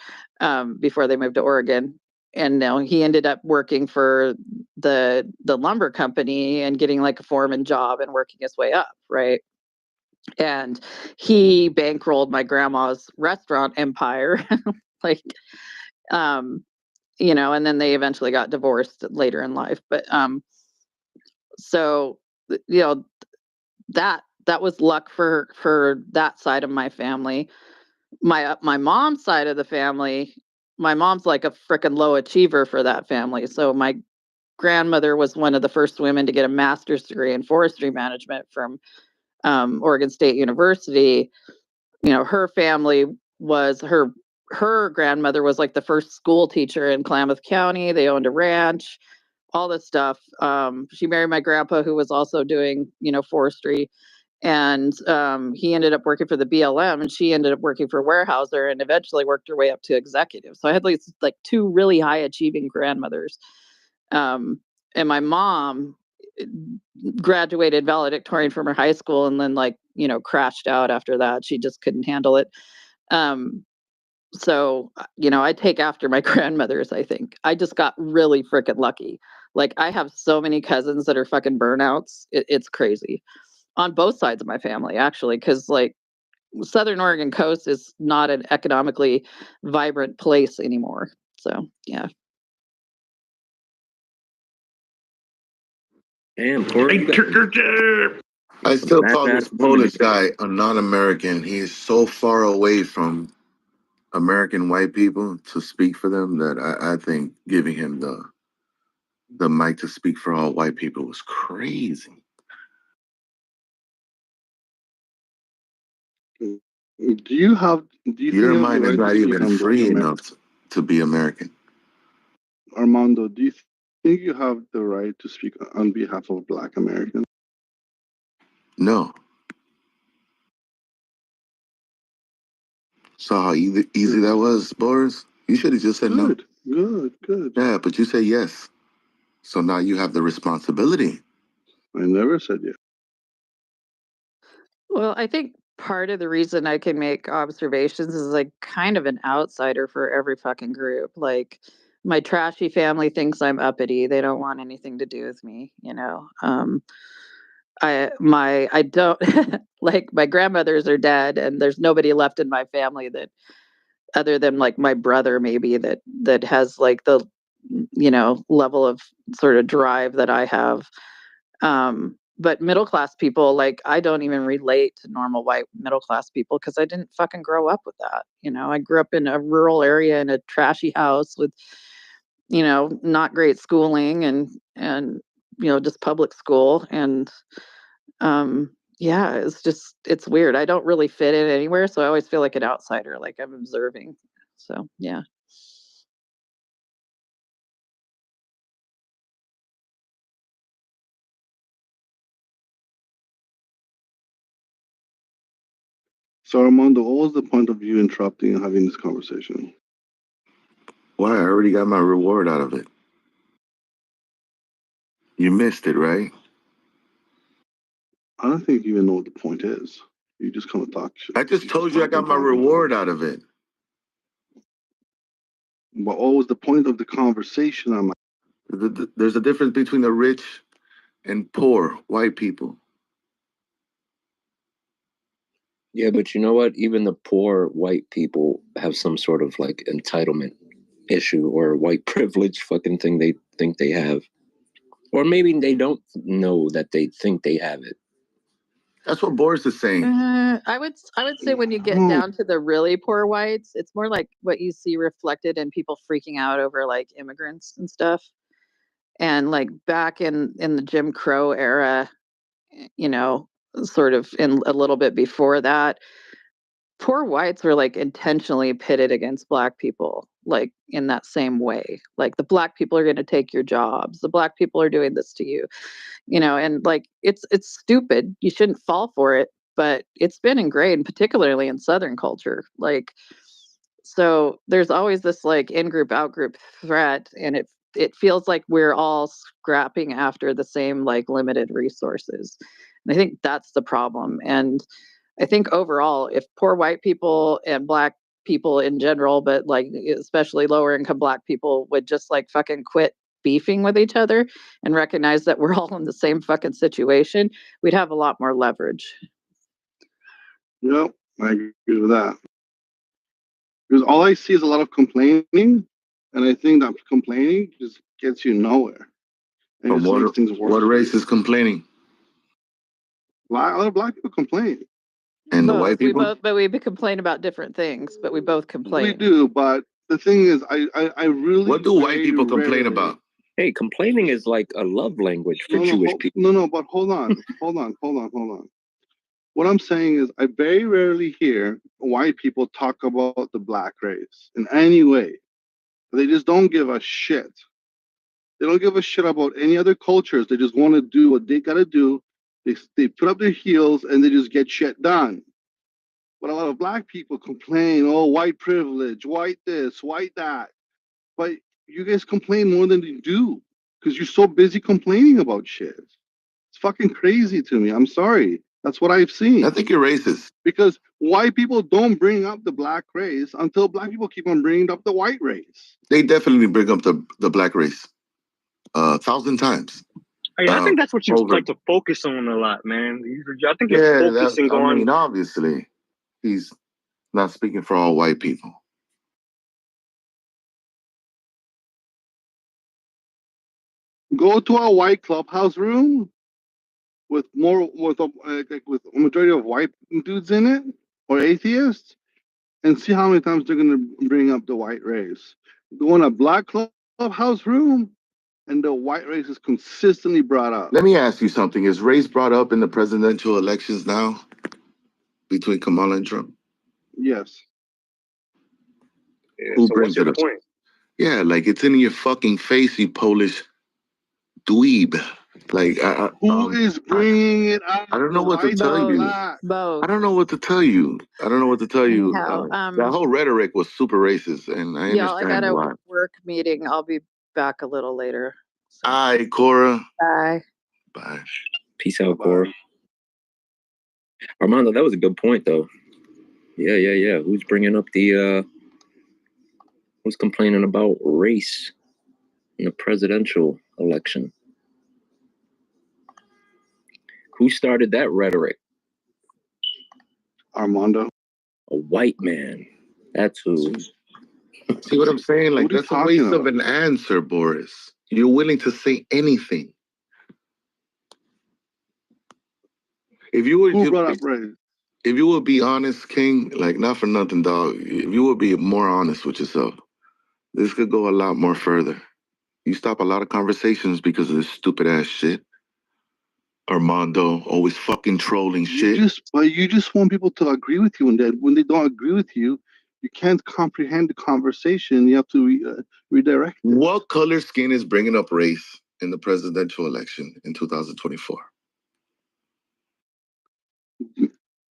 before they moved to Oregon. And now he ended up working for the lumber company and getting like a foreman job and working his way up, right? And he bankrolled my grandma's restaurant empire, like, and then they eventually got divorced later in life. But so you know that was luck for that side of my family. My mom's side of the family, my mom's like a freaking low achiever for that family. So my grandmother was one of the first women to get a master's degree in forestry management from Oregon State University. Her family was her grandmother was like the first school teacher in Klamath County. They owned a ranch, all this stuff. She married my grandpa, who was also doing forestry, and he ended up working for the BLM, and she ended up working for Weyerhaeuser, and eventually worked her way up to executive. So I had like 2 really high achieving grandmothers. And my mom graduated valedictorian from her high school and then crashed out after that. She just couldn't handle it. So I take after my grandmothers. I think I just got really freaking lucky. Like, I have so many cousins that are fucking burnouts. It's crazy on both sides of my family, actually, because like Southern Oregon coast is not an economically vibrant place anymore. So yeah. Damn, Corey. I still call this Polish guy a non-American. He is so far away from American white people to speak for them that I think giving him the mic to speak for all white people was crazy. Do you Your mind is not even free enough to be American. Armando, do you think you have the right to speak on behalf of Black Americans? No. Saw how easy that was, Boris? You should have just said no. Good. Yeah, but you say yes. So now you have the responsibility. I never said yes. Well, I think part of the reason I can make observations is like kind of an outsider for every fucking group. Like, my trashy family thinks I'm uppity. They don't want anything to do with me, I don't like, my grandmothers are dead and there's nobody left in my family that other than like my brother maybe that has like the, you know, level of sort of drive that I have. But middle class people, like I don't even relate to normal white middle class people because I didn't fucking grow up with that. You know, I grew up in a rural area in a trashy house with, you know, not great schooling and you know, just public school. And yeah, it's weird. I don't really fit in anywhere, so I always feel like an outsider, like I'm observing. So yeah. So Armando, what was the point of you interrupting and having this conversation? Why? I already got my reward out of it. You missed it, right? I don't think you even know what the point is. You just kind of talk shit. I just told you I got my reward out of it. But what was the point of the conversation? There's a difference between the rich and poor white people. Yeah, but you know what? Even the poor white people have some sort of like entitlement issue or white privilege fucking thing they think they have. Or maybe they don't know that they think they have it. That's what Boris is saying. I would say when you get down to the really poor whites, it's more like what you see reflected in people freaking out over like immigrants and stuff. And like back in the Jim Crow era, you know, sort of in a little bit before that, poor whites were like intentionally pitted against black people, like in that same way. Like the black people are going to take your jobs. The black people are doing this to you, you know, and like it's stupid. You shouldn't fall for it, but it's been ingrained, particularly in Southern culture. Like, so there's always this like in-group, out-group threat, and it feels like we're all scrapping after the same like limited resources. And I think that's the problem. And I think overall, if poor white people and black people in general, but like especially lower income black people would just like fucking quit beefing with each other and recognize that we're all in the same fucking situation, we'd have a lot more leverage. Yep, I agree with that. Because all I see is a lot of complaining, and I think that complaining just gets you nowhere. And But just makes things worse. What race is complaining? A lot of black people complain. And the white people? We complain about different things, but we both complain. We do, but the thing is, I really... What do white people complain about? Hey, complaining is like a love language for Jewish people. No, but hold on. What I'm saying is I very rarely hear white people talk about the black race in any way. They just don't give a shit. They don't give a shit about any other cultures. They just want to do what they got to do. They put up their heels and they just get shit done. But a lot of black people complain, oh, white privilege, white this, white that. But you guys complain more than you do because you're so busy complaining about shit. It's fucking crazy to me. I'm sorry. That's what I've seen. I think you're racist. Because white people don't bring up the black race until black people keep on bringing up the white race. They definitely bring up the black race 1,000 times. I think that's what you like to focus on a lot, man. I think you're focusing on... I mean, obviously, he's not speaking for all white people. Go to a white clubhouse room with a majority of white dudes in it, or atheists, and see how many times they're going to bring up the white race. Go in a black clubhouse room, and the white race is consistently brought up. Let me ask you something. Is race brought up in the presidential elections now between Kamala and Trump? Yes. Yeah, Who so brings what's your it up? point? Yeah, like it's in your fucking face, you Polish dweeb. Like, who is bringing it up? I don't know what to tell you. Both. I don't know what to tell you. Anyhow, that whole rhetoric was super racist, and I understand I got a why. work meeting. I'll be back a little later. So. All right, Cora. Bye. Bye. Peace out, Cora. Armando, that was a good point, though. Yeah. Who's bringing up who's complaining about race in the presidential election? Who started that rhetoric? Armando. A white man. That's who. See what I'm saying? Like, that's a waste of an answer, Boris. You're willing to say anything. If you were Who brought up race? If you would be honest, King, like, not for nothing, dog. If you would be more honest with yourself, this could go a lot more further. You stop a lot of conversations because of this stupid ass shit. Armando always fucking trolling shit. You just want people to agree with you, and that when they don't agree with you, you can't comprehend the conversation. You have to redirect it. What color skin is bringing up race in the presidential election in 2024?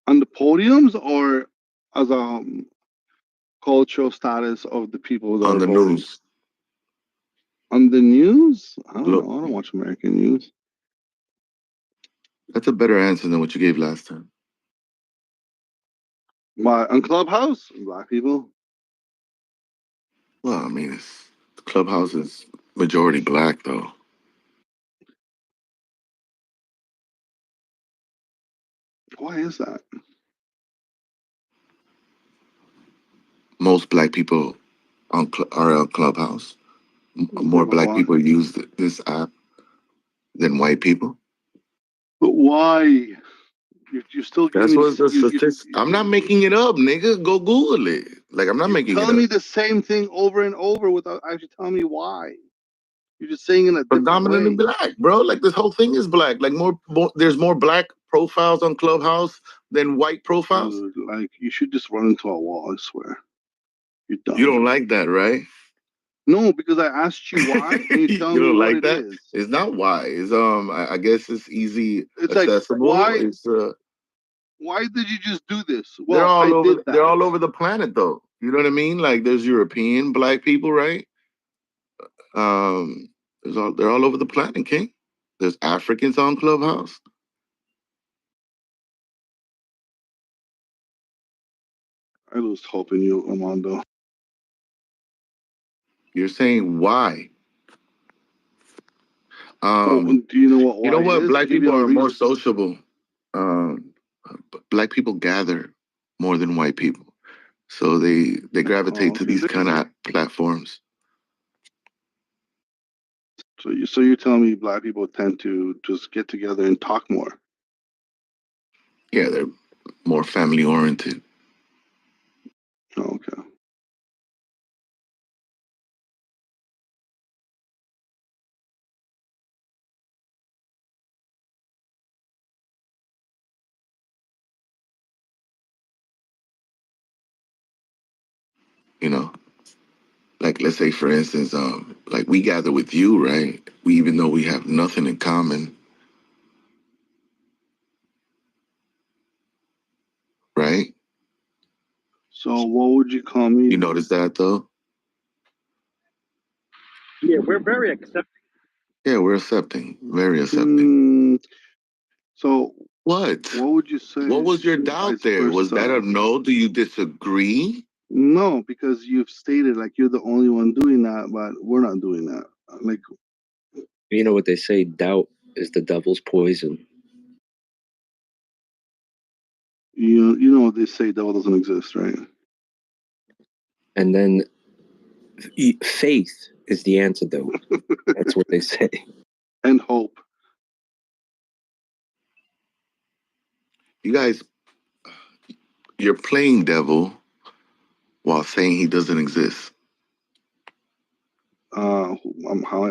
On the podiums or as a cultural status of the people that on are the voting? News? On the news? I don't Look, know. I don't watch American news. That's a better answer than what you gave last time. On Clubhouse, black people. Well, I mean, the Clubhouse is majority black, though. Why is that? Most black people are on Clubhouse. More black people use this app than white people. But why? You're still giving That's me. what the statistics. I'm not making it up, nigga. Go Google it. Like, I'm not making it up. Telling me the same thing over and over without actually telling me why. You're just saying in a different Predominantly way. black, bro. Like, this whole thing is black. Like, there's more black profiles on Clubhouse than white profiles. Like, you should just run into a wall. I swear. You're done. You don't like that, right? No, because I asked you why, and you tell me what it is. It's not why. It's I guess it's easy, It's accessible. Like, why? It's why did you just do this? Well, they're all over the planet, though. You know what I mean? Like, there's European black people, right? They're all over the planet, King. There's Africans on Clubhouse. I lose hope in you, Armando. You're saying why? Do you know what? You know what? Black people are more sociable. Black people gather more than white people, so they gravitate to these kind of platforms. So you're telling me black people tend to just get together and talk more? Yeah, they're more family oriented. Oh, okay. You know, like, let's say, for instance, like, we gather with you, right? Even though we have nothing in common, right? So what would you call me? You notice that, though? Yeah, we're very accepting. Yeah, we're accepting, very accepting. So what? What would you say? What was your doubt there? Was that a no? Do you disagree? No, because you've stated like you're the only one doing that, but we're not doing that. Like, you know what they say, doubt is the devil's poison. You know what they say, devil doesn't exist, right? And then faith is the antidote. That's what they say. And hope. You guys, you're playing devil while saying he doesn't exist. Well,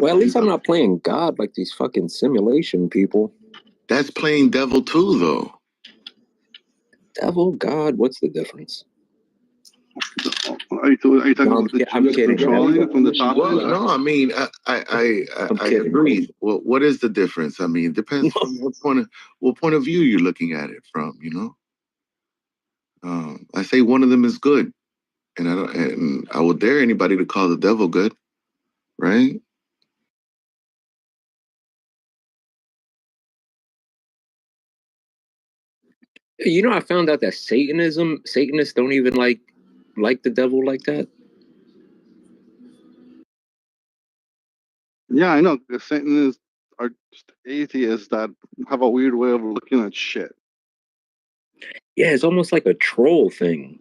at least I'm not playing God like these fucking simulation people. That's playing devil too, though. Devil, God, what's the difference? Are you talking about the Jews controlling from the top? Well, no, I mean, I agree. Well, what is the difference? I mean, it depends from what point of view you're looking at it from. You know, I say one of them is good, and I would dare anybody to call the devil good, right? You know, I found out that Satanists don't even like the devil like that. Yeah, I know. The Satanists are just atheists that have a weird way of looking at shit. Yeah, it's almost like a troll thing.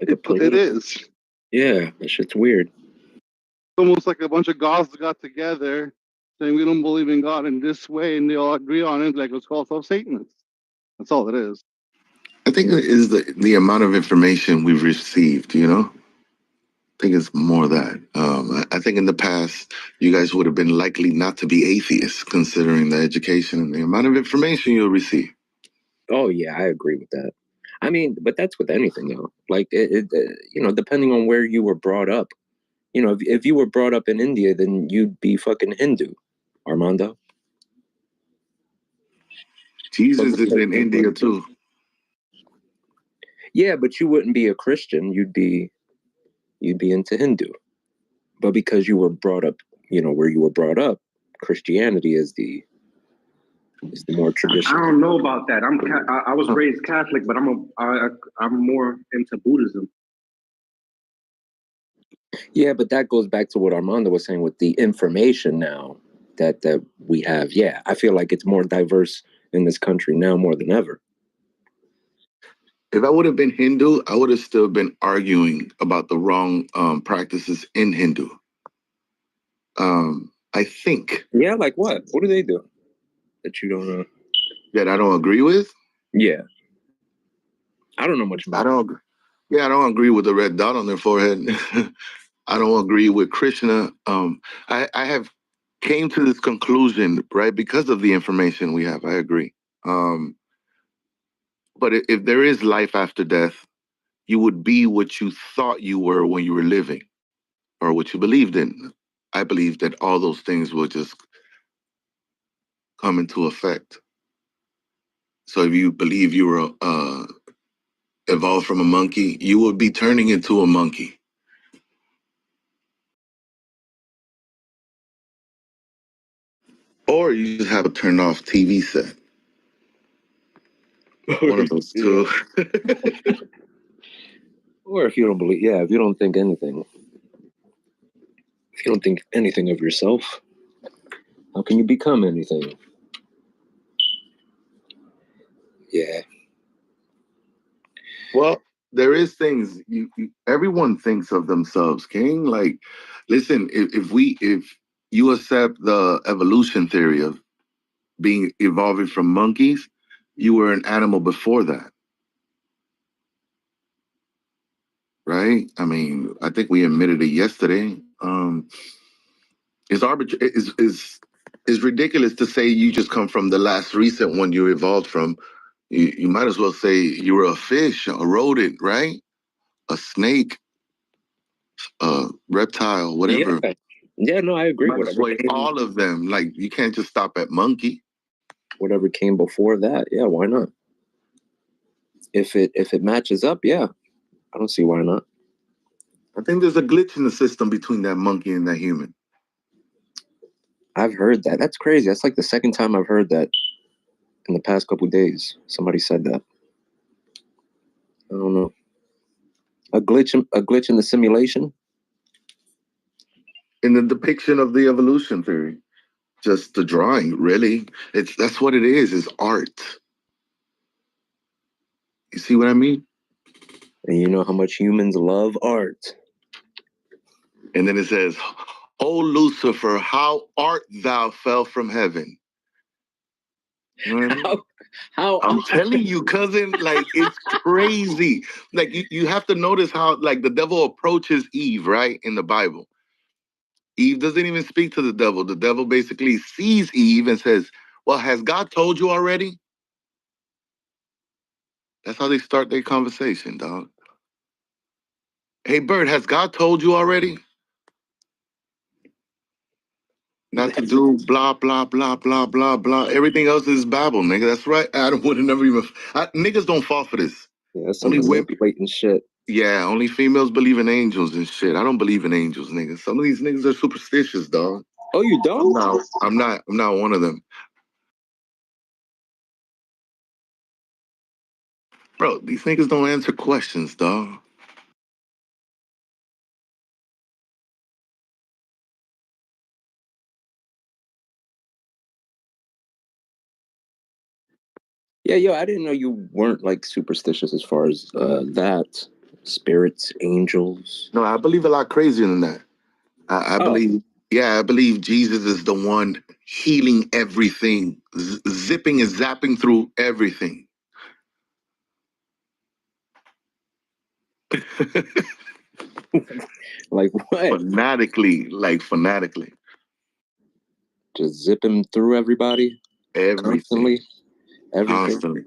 Like it is. Yeah, that shit's weird. It's almost like a bunch of gods got together saying we don't believe in God in this way, and they all agree on it. Like, let's call ourselves Satanists. That's all it is. I think it is the amount of information we've received, you know? I think it's more that. I think in the past, you guys would have been likely not to be atheists, considering the education and the amount of information you'll receive. Oh, yeah, I agree with that. I mean, but that's with anything, though. Like, you know, depending on where you were brought up. You know, if you were brought up in India, then you'd be fucking Hindu, Armando. Jesus is in India, too. Yeah, but you wouldn't be a Christian. You'd be into Hindu. But because you were brought up, you know, where you were brought up, Christianity is the more traditional. I don't know about that. I was raised Catholic, but I'm more into Buddhism. Yeah, but that goes back to what Armando was saying with the information now that we have. Yeah, I feel like it's more diverse in this country now more than ever. If I would have been Hindu, I would have still been arguing about the wrong practices in Hindu. I think. Yeah, like what? What do they do that you don't know? That I don't agree with? Yeah. I don't know much about it. I don't agree with the red dot on their forehead. I don't agree with Krishna. I have came to this conclusion, right, because of the information we have. I agree. But if there is life after death, you would be what you thought you were when you were living, or what you believed in. I believe that all those things will just come into effect. So if you believe you were evolved from a monkey, you will be turning into a monkey. Or you just have a turned off TV set. One of those two. Or if you don't believe, if you don't think anything, if you don't think anything of yourself, how can you become anything? Yeah. Well, there is things everyone thinks of themselves, King. Like, listen, if you accept the evolution theory of being evolving from monkeys, you were an animal before that. Right? I mean, I think we admitted it yesterday. It's arbitrary. Is ridiculous to say you just come from the last recent one you evolved from. You might as well say you were a fish, a rodent, right? A snake, a reptile, whatever. Yeah, no, I agree. All of them. Like, you can't just stop at monkey. Whatever came before that, yeah, why not? If it matches up, yeah, I don't see why not. I think there's a glitch in the system between that monkey and that human. I've heard that. That's crazy. That's like the second time I've heard that in the past couple of days. Somebody said that. I don't know. A glitch in the simulation? In the depiction of the evolution theory. Just the drawing, really. That's what it is art. You see what I mean? And you know how much humans love art. And then it says, "O Lucifer, how art thou fell from heaven?" You know what I mean? How I'm telling you, cousin, like, it's crazy. Like, you have to notice how, like, the devil approaches Eve, right, in the Bible. Eve doesn't even speak to the devil. The devil basically sees Eve and says, "Well, has God told you already?" That's how they start their conversation, dog. "Hey, Bert, has God told you already not to do blah, blah, blah, blah, blah, blah? Everything else is babble, nigga." That's right. Adam would have never even... niggas don't fall for this. Yeah, that's some manipulating shit. Yeah, only females believe in angels and shit. I don't believe in angels, niggas. Some of these niggas are superstitious, dog. Oh, you don't? No, I'm not one of them. Bro, these niggas don't answer questions, dog. Yeah, yo, I didn't know you weren't like superstitious as far as that. spirits, angels. No, I believe a lot crazier than that. I believe, I believe Jesus is the one healing everything, zipping and zapping through everything. Like what? Fanatically. Just zip him through everybody? Everything. Everything? Constantly.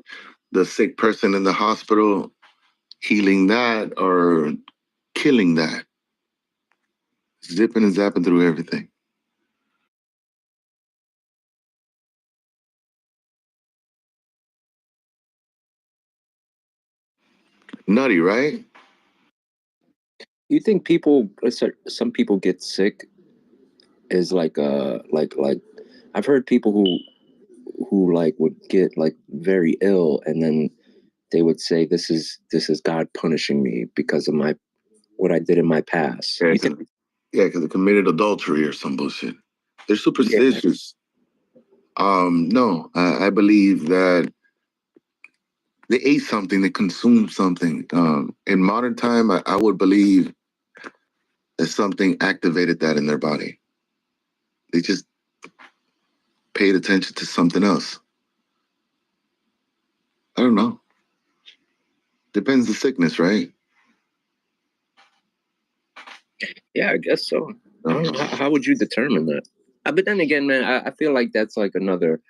The sick person in the hospital, healing that or killing that. Zipping and zapping through everything. Nutty, right? You think some people get sick is like I've heard people who like would get like very ill and then they would say this is God punishing me because of what I did in my past. Because they committed adultery or some bullshit. They're superstitious. No, I believe that they ate something, they consumed something. In modern time, I would believe that something activated that in their body. They just paid attention to something else. I don't know. Depends the sickness, right? Yeah, I guess so. I don't know. How would you determine that? But then again, man, I feel like that's like another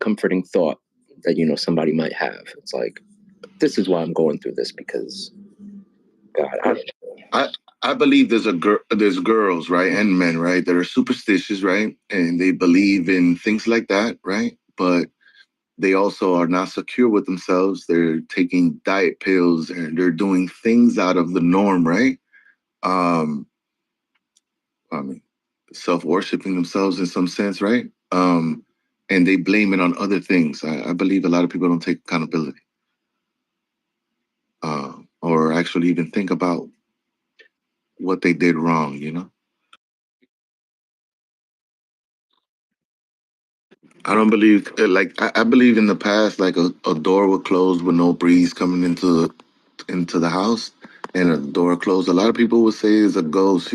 comforting thought that somebody might have. It's like, this is why I'm going through this because God, I believe there's girls, right, and men, right, that are superstitious, right, and they believe in things like that, right, but they also are not secure with themselves. They're taking diet pills and they're doing things out of the norm, right? I mean, self-worshiping themselves in some sense, right? And they blame it on other things. I believe a lot of people don't take accountability or actually even think about what they did wrong. I don't believe, I believe in the past, like a door would close with no breeze coming into the house and a door closed. A lot of people would say it's a ghost,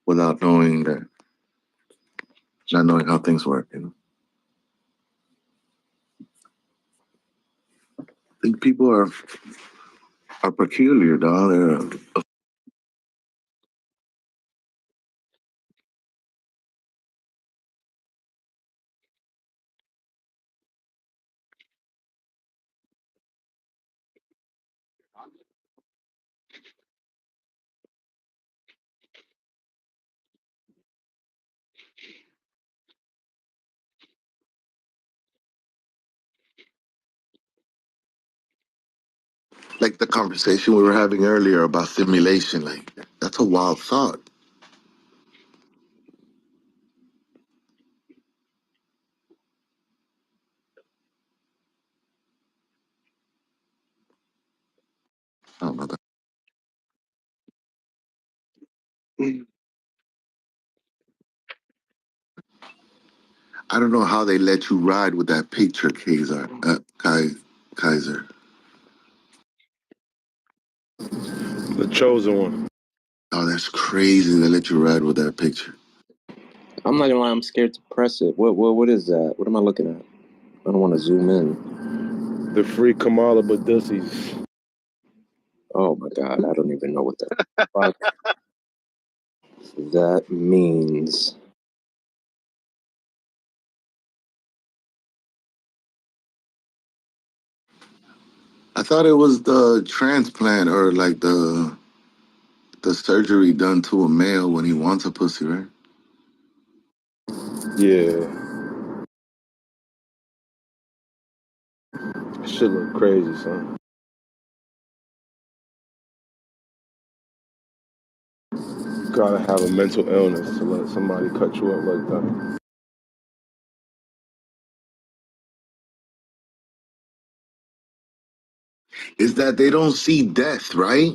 without knowing that, not knowing how things work. I think people are peculiar, dog. They're like the conversation we were having earlier about simulation. Like, that's a wild thought. I don't know. I don't know how they let you ride with that picture, Kaiser. The chosen one. Oh, that's crazy. They let you ride with that picture. I'm not gonna lie, I'm scared to press it. What is that? What am I looking at? I don't want to zoom in. The free Kamala Badussis. Oh my God, I don't even know what the fuck that means. I thought it was the transplant or like the surgery done to a male when he wants a pussy, right? Yeah. Shit look crazy, son. You gotta have a mental illness to let somebody cut you up like that. Is that they don't see death, right?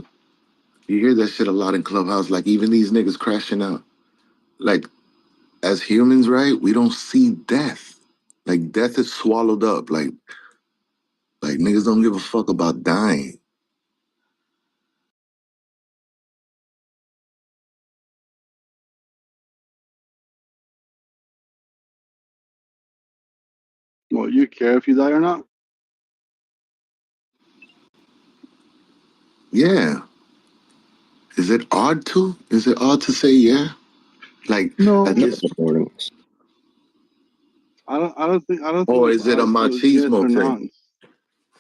You hear that shit a lot in Clubhouse, like even these niggas crashing out. Like, as humans, right, we don't see death. Like, death is swallowed up. Like niggas don't give a fuck about dying. Well, you care if you die or not? Yeah. Is it odd to? Is it odd to say yeah? Like no. at this mornings. I don't think or it's is it a machismo thing?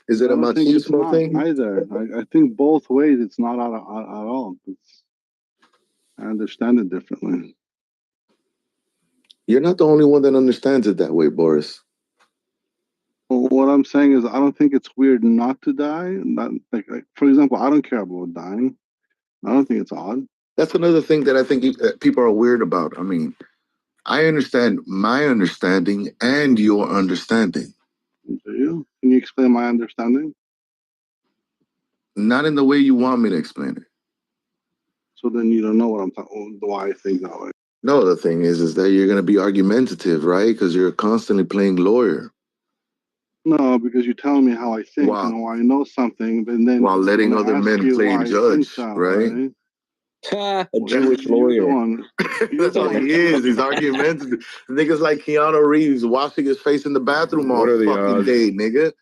Is it a machismo thing? Either. I think both ways it's not at all. I understand it differently. You're not the only one that understands it that way, Boris. Well, what I'm saying is, I don't think it's weird not to die. Not like for example, I don't care about dying. I don't think it's odd. That's another thing that I think people are weird about. I mean, I understand my understanding and your understanding. Do you? Can you explain my understanding? Not in the way you want me to explain it. So then you don't know what I'm talking. Why I think that way. No, the thing is that you're going to be argumentative, right? Because you're constantly playing lawyer. No, because you're telling me how I think and why I know something, and then while letting when I other ask men you play why judge, I think that right? way, A Jewish you're the lawyer. one. That's all he is. He's argumentative. Niggas like Keanu Reeves washing his face in the bathroom all fucking day, nigga.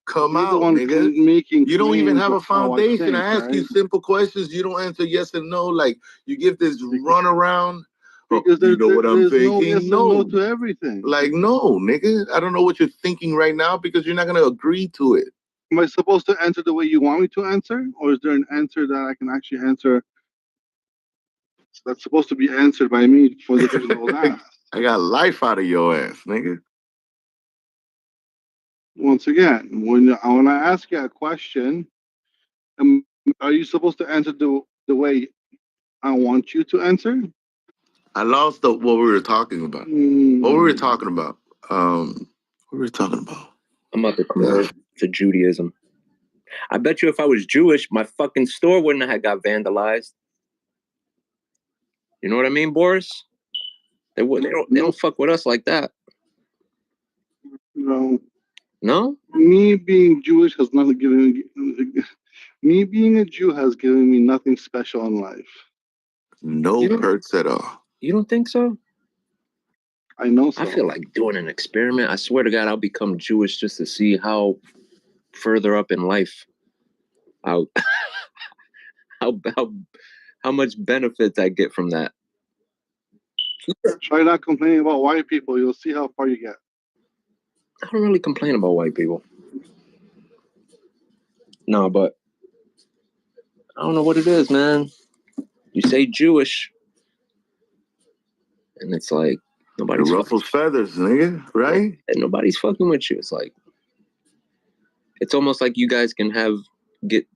Come You're out, the one nigga. making You don't even claims have a of how I foundation. think, I ask you right? simple questions. You don't answer yes and no. Like you give this run around. Because You know what I'm there's no thinking? yes and no to everything. Like, no, nigga. I don't know what you're thinking right now because you're not going to agree to it. Am I supposed to answer the way you want me to answer? Or is there an answer that I can actually answer that's supposed to be answered by me for the question that was asked? I got life out of your ass, nigga. Once again, when I ask you a question, are you supposed to answer the way I want you to answer? I lost what we were talking about. What were we talking about? What were we talking about? I'm about to convert to Judaism. I bet you if I was Jewish, my fucking store wouldn't have got vandalized. You know what I mean, Boris? They don't fuck with us like that. No. No? Me being Jewish has nothing given me being a Jew has given me nothing special in life. No perks at all. You don't think so? I know so. I feel like doing an experiment. I swear to God, I'll become Jewish just to see how further up in life how much benefits I get from that. Try not complaining about white people. You'll see how far you get. I don't really complain about white people. No, but I don't know what it is, man. You say Jewish, and it's like nobody's ruffles feathers, nigga, right? And nobody's fucking with you. It's like it's almost like you guys can get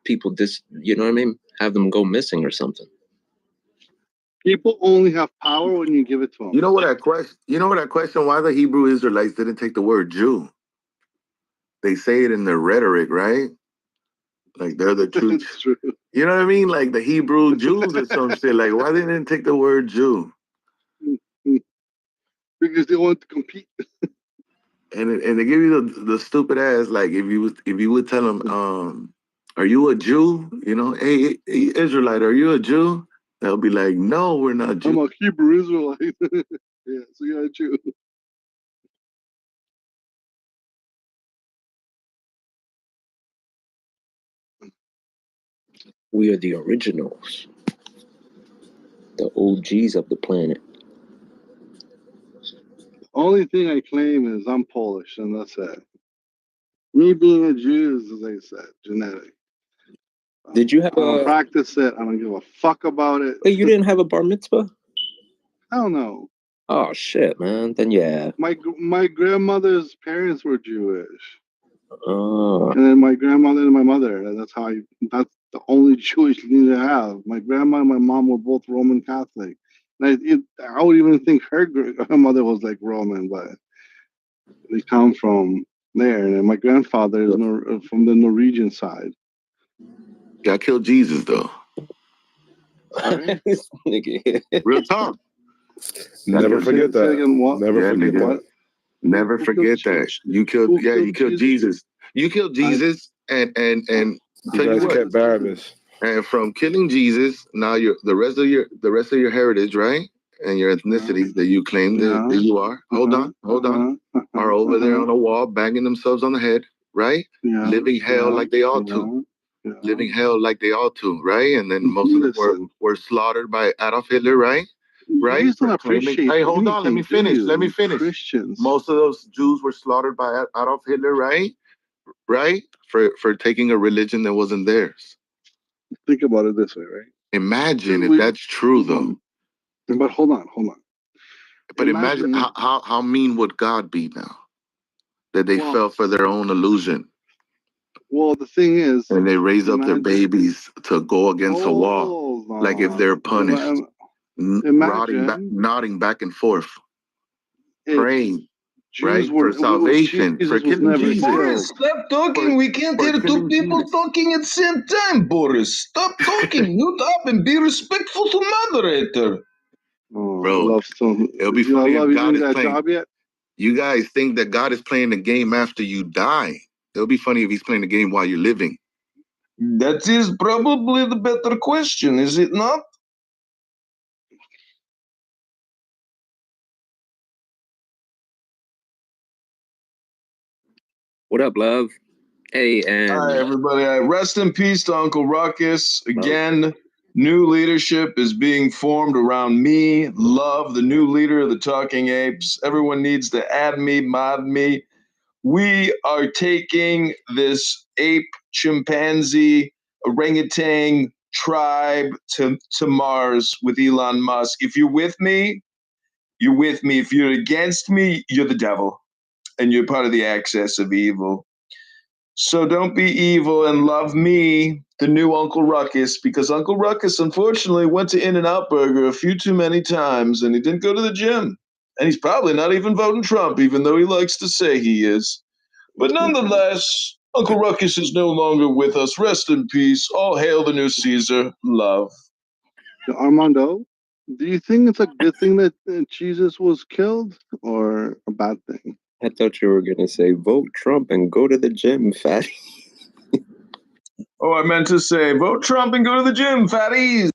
people you know what I mean? Have them go missing or something. People only have power when you give it to them. You know what I question? Why the Hebrew Israelites didn't take the word Jew? They say it in their rhetoric, right? Like they're the true. You know what I mean? Like the Hebrew Jews or some shit. Like why they didn't take the word Jew? Because they want to compete. And they give you the stupid ass, like if you would tell them, are you a Jew? You know, hey Israelite, are you a Jew? They'll be like, no, we're not Jews. I'm a Hebrew Israelite. Yeah, so you're a Jew. We are the originals, the OGs of the planet. The only thing I claim is I'm Polish, and that's it. Me being a Jew is, as I said, genetic. Did you have I don't practice it. I don't give a fuck about it. Wait, you didn't have a bar mitzvah? Hell no. Oh shit, man. Then yeah. My grandmother's parents were Jewish. Oh. And then my grandmother and my mother. And that's the only Jewish thing to have. My grandma and my mom were both Roman Catholic. And I would even think her grandmother was like Roman, but they come from there. And my grandfather is from the Norwegian side. I killed Jesus though. Sorry? Real talk. Never forget that. Never forget that. Never forget that. You killed Jesus. You killed Jesus and you guys kept Barabbas. And from killing Jesus, now the rest of your heritage, right? and your ethnicity that you claim that you are, hold on, are over there on a wall, banging themselves on the head, right? Living hell like they ought to. Living hell like they ought to, right? And then most of them were slaughtered by Adolf Hitler, right? Right? You don't appreciate hey, hold on, let me finish. Let me finish. Christians. Most of those Jews were slaughtered by Adolf Hitler, right? Right? For taking a religion that wasn't theirs. Think about it this way, right? Imagine if that's true, though. But hold on. But imagine how mean would God be now that they fell for their own illusion? Well, the thing is, and they raise up their babies to go against a wall, like if they're punished, nodding back and forth, praying. Right? For salvation, for killing Jesus. Boris, stop talking. We can't hear two people talking at the same time, Boris. Stop talking. Mute up and be respectful to moderator. Bro, it'll be funny if God is playing. You guys think that God is playing the game after you die. It'll be funny if he's playing the game while you're living. That is probably the better question, is it not? What up, love? Hey, and hi, everybody. Rest in peace to Uncle Ruckus. Again, new leadership is being formed around me, Love, the new leader of the Talking Apes. Everyone needs to add me, mod me. We are taking this ape, chimpanzee, orangutan tribe to Mars with Elon Musk. If you're with me, you're with me. If you're against me, you're the devil, and you're part of the axis of evil. So don't be evil and love me, the new Uncle Ruckus, because Uncle Ruckus unfortunately went to In-N-Out Burger a few too many times, and he didn't go to the gym. And he's probably not even voting Trump, even though he likes to say he is. But nonetheless, Uncle Ruckus is no longer with us. Rest in peace. All hail the new Caesar. Love. Armando, do you think it's a good thing that Jesus was killed or a bad thing? I thought you were going to say vote Trump and go to the gym, fatty. Oh, I meant to say vote Trump and go to the gym, fatties.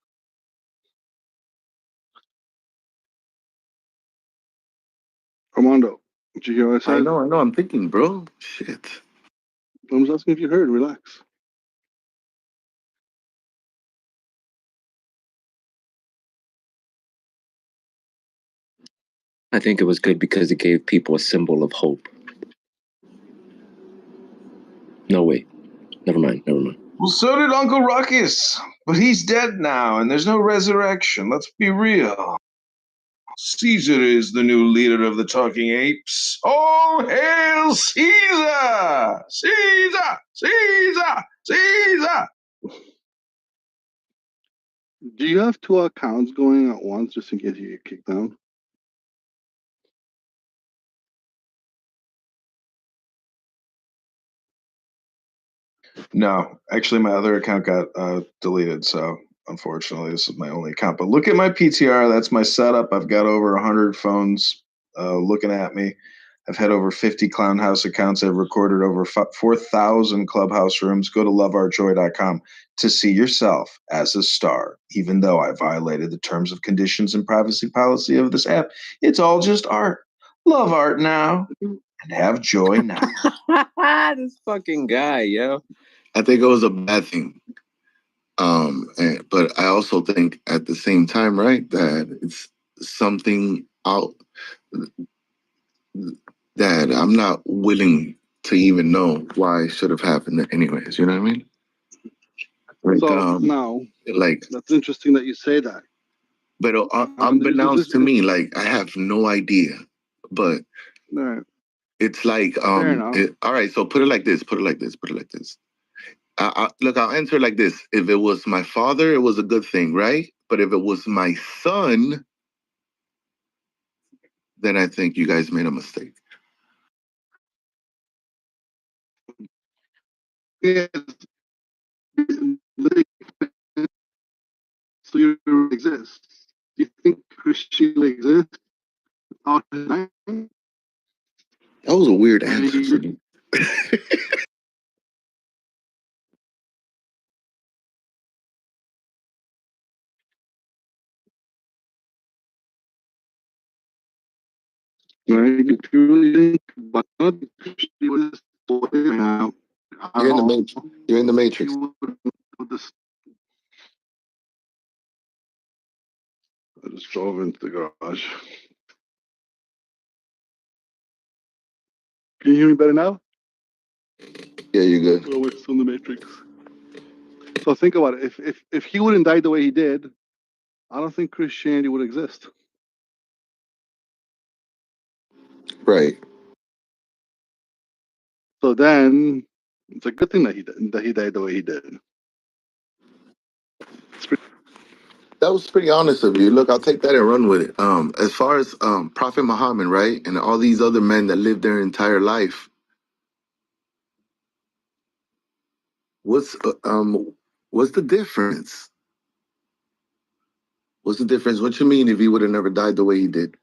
Armando, did you hear what I said? I know. I'm thinking, bro. Shit. I'm just asking if you heard. Relax. I think it was good because it gave people a symbol of hope. No, wait. Never mind. Well, so did Uncle Ruckus, but he's dead now, and there's no resurrection. Let's be real. Caesar is the new leader of the Talking Apes. All hail Caesar! Caesar! Do you have two accounts going at once just in case you get kicked out? No, actually, my other account got deleted, so unfortunately, this is my only account. But look at my PTR. That's my setup. I've got over 100 phones looking at me. I've had over 50 Clown House accounts. I've recorded over 4,000 Clubhouse rooms. Go to loveartjoy.com to see yourself as a star, even though I violated the terms of conditions and privacy policy of this app. It's all just art. Love art now and have joy now. This fucking guy, yo. I think it was a bad thing. But I also think at the same time, right, that it's something out that I'm not willing to even know why it should have happened anyways. You know what I mean? Like, so now, like that's interesting that you say that. But unbeknownst to me, like I have no idea. But it's like all right. So put it like this. Look, I'll answer like this. If it was my father, it was a good thing, right? But if it was my son, then I think you guys made a mistake. Yes. So you exist. Do you think Christianity exists? That was a weird answer. Right? If you really think about it, now, You're in the matrix. You're in the matrix. I just drove into the garage. Can you hear me better now? Yeah, you're good. Oh, we're still in the matrix. So think about it. If he wouldn't die the way he did, I don't think Christianity would exist. Right. So then it's a good thing that he died the way he did. That was pretty honest of you. Look, I'll take that and run with it. As far as Prophet Muhammad, right, and all these other men that lived their entire life, what's the difference? What's the difference? What you mean if he would have never died the way he did?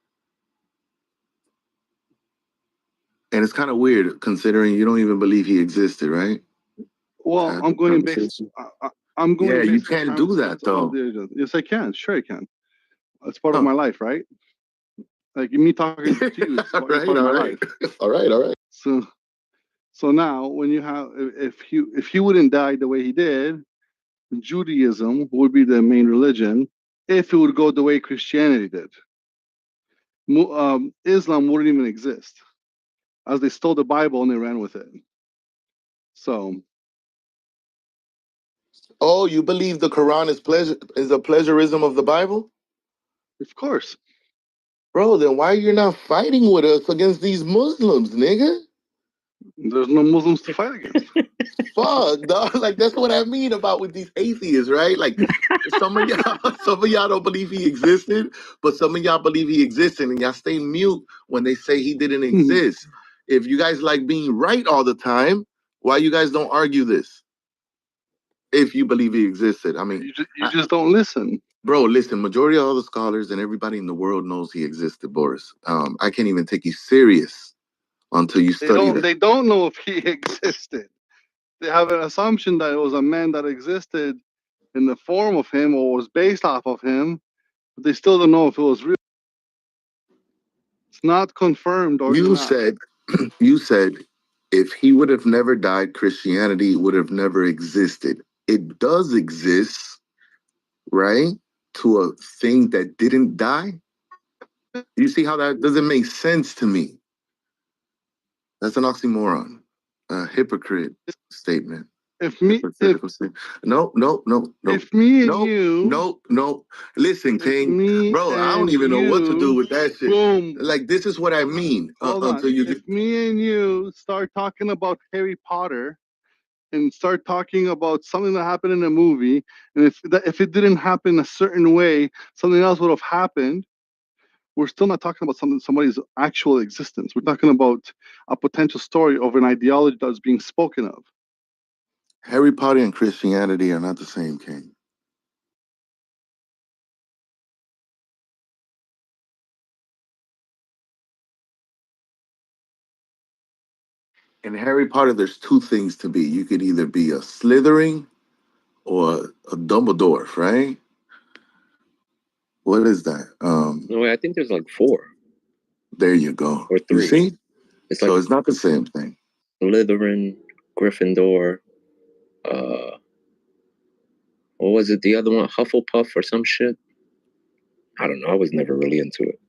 And it's kind of weird considering you don't even believe he existed, right? Well, I'm going based. I'm going. Yeah, you can't do that though. Yes, I can. Sure, I can. It's part of my life, right? Like me talking to you is part of my life. All right. So now, when you have, if he wouldn't die the way he did, Judaism would be the main religion. If it would go the way Christianity did, Islam wouldn't even exist, as they stole the Bible and they ran with it. So. Oh, you believe the Quran is a plagiarism of the Bible? Of course. Bro, then why are you not fighting with us against these Muslims, nigga? There's no Muslims to fight against. Fuck, dog. Like that's what I mean about with these atheists, right? Like some of y'all don't believe he existed, but some of y'all believe he existed, and y'all stay mute when they say he didn't exist. If you guys like being right all the time, why you guys don't argue this? If you believe he existed, I mean, you just don't listen, bro. Listen, majority of all the scholars and everybody in the world knows he existed, Boris. I can't even take you serious until you study that. They don't know if he existed. They have an assumption that it was a man that existed in the form of him or was based off of him, but they still don't know if it was real. It's not confirmed or you not. said you said if he would have never died, Christianity would have never existed. It does exist, right? To a thing that didn't die. You see how that doesn't make sense to me? That's an oxymoron, a hypocrite statement. If me, no. If me and you, no. Listen, King, bro, I don't even know what to do with that shit. Boom. Like, this is what I mean. Hold on. If me and you start talking about Harry Potter and start talking about something that happened in a movie, and if it didn't happen a certain way, something else would have happened. We're still not talking about somebody's actual existence. We're talking about a potential story of an ideology that's being spoken of. Harry Potter and Christianity are not the same, King. In Harry Potter, there's two things to be. You could either be a Slytherin or a Dumbledore, right? What is that? No, I think there's like 4. There you go. Or 3. You see? It's so it's not the same thing. Slytherin, Gryffindor, what was it? The other one, Hufflepuff or some shit? I don't know. I was never really into it.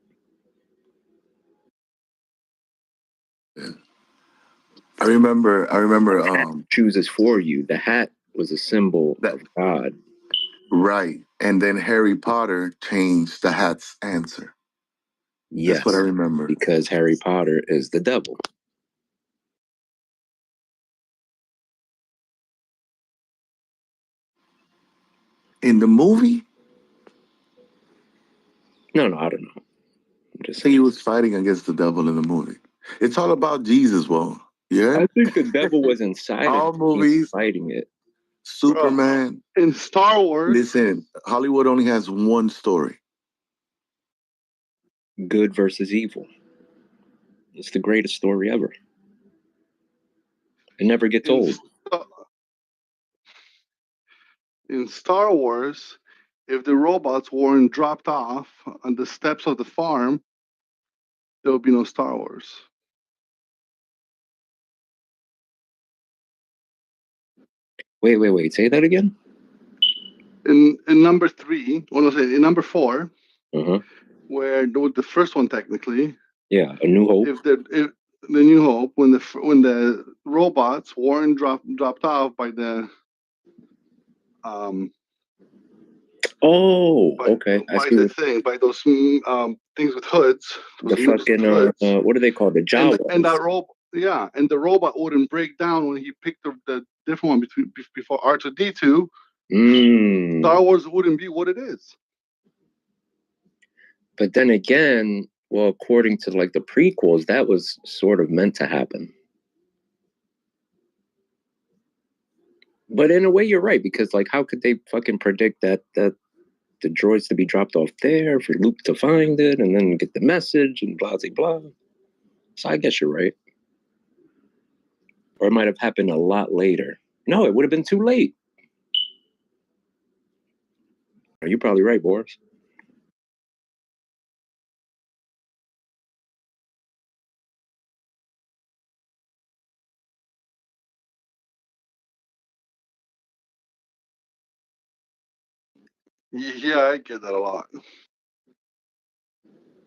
Yeah. I remember chooses for you. The hat was a symbol of God. Right. And then Harry Potter changed the hat's answer. Yes. That's what I remember. Because Harry Potter is the devil. In the movie? No, I don't know. I think he was fighting against the devil in the movie. It's all about Jesus, well. Yeah. I think the devil was inside all movies fighting it. Superman. In Star Wars. Listen, Hollywood only has one story. Good versus evil. It's the greatest story ever. It never gets old. In Star Wars, if the robots weren't dropped off on the steps of the farm, there would be no Star Wars. Wait. Say that again. In number 3, in number 4, where the first one technically. Yeah, A New Hope. If the New Hope, when the robots weren't dropped off by the okay. by those things with hoods. The fucking what do they call the Jawas? And that robot, and the robot wouldn't break down when he picked up the different one before R2D2. Star Wars wouldn't be what it is. But then again, well, according to like the prequels, that was sort of meant to happen. But in a way, you're right, because like, how could they fucking predict that the droids to be dropped off there, for Luke to find it, and then get the message, and blah, blah, blah. So I guess you're right. Or it might have happened a lot later. No, it would have been too late. You're probably right, Boris. Yeah, I get that a lot.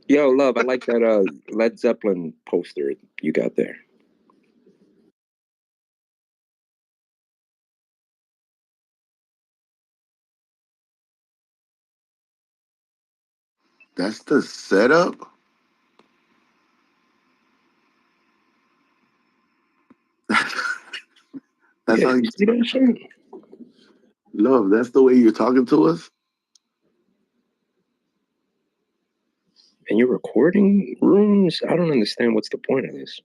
Yo, love, I like that Led Zeppelin poster you got there. That's the setup? That's how you see that shit? Love, that's the way you're talking to us? And you're recording rooms? I don't understand what's the point of this.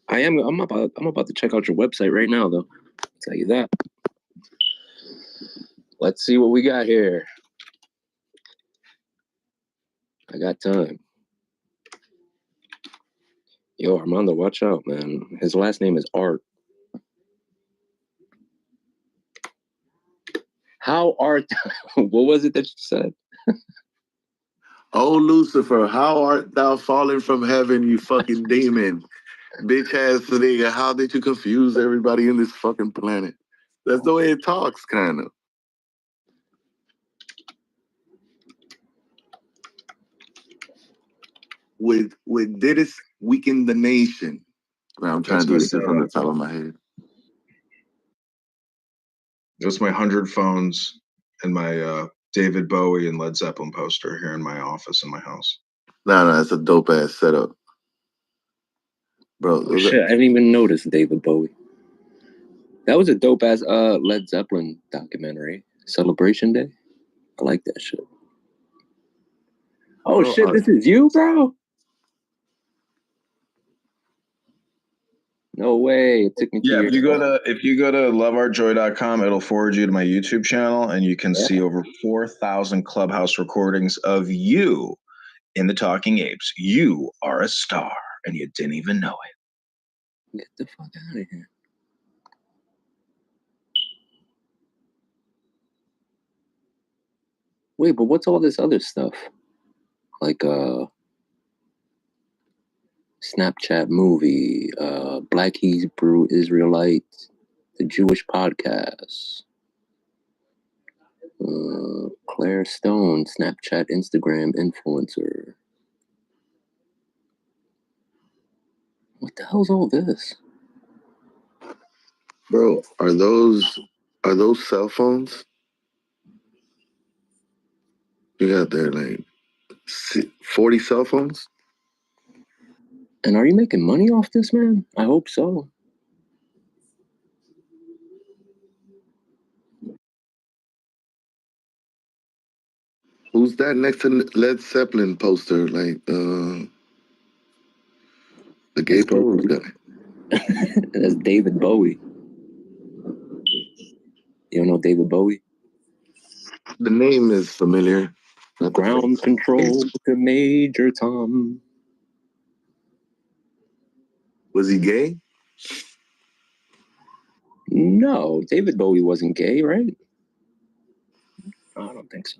I'm about to check out your website right now, though. I'll tell you that. Let's see what we got here. I got time. Yo, Armando, watch out, man. His last name is Art. How art? What was it that you said? Oh, Lucifer, how art thou fallen from heaven, you fucking demon? Bitch ass nigga, how did you confuse everybody in this fucking planet? That's the way it talks, kind of. With did it weaken the nation? Now I'm trying to do this from the top of my head. That's my 100 phones and my David Bowie and Led Zeppelin poster here in my office in my house. No, it's a dope ass setup, bro. Oh, shit, I didn't even notice David Bowie. That was a dope ass Led Zeppelin documentary, Celebration Day. I like that shit. Oh, bro, shit, this is you, bro? No way. It took me to if you go to loveartjoy.com, it'll forward you to my YouTube channel, and you can see over 4,000 Clubhouse recordings of you in the Talking Apes. You are a star, and you didn't even know it. Get the fuck out of here. Wait, but what's all this other stuff? Like Snapchat movie, Black Hebrew Israelite, the Jewish podcast, Claire Stone, Snapchat, Instagram influencer. What the hell's all this? Bro, are those cell phones? You got there like 40 cell phones? And are you making money off this, man? I hope so. Who's that next to Led Zeppelin poster? Like the gay pose guy. That's David Bowie. You don't know David Bowie? The name is familiar. Ground control to Major Tom. Was he gay? No, David Bowie wasn't gay, right? I don't think so.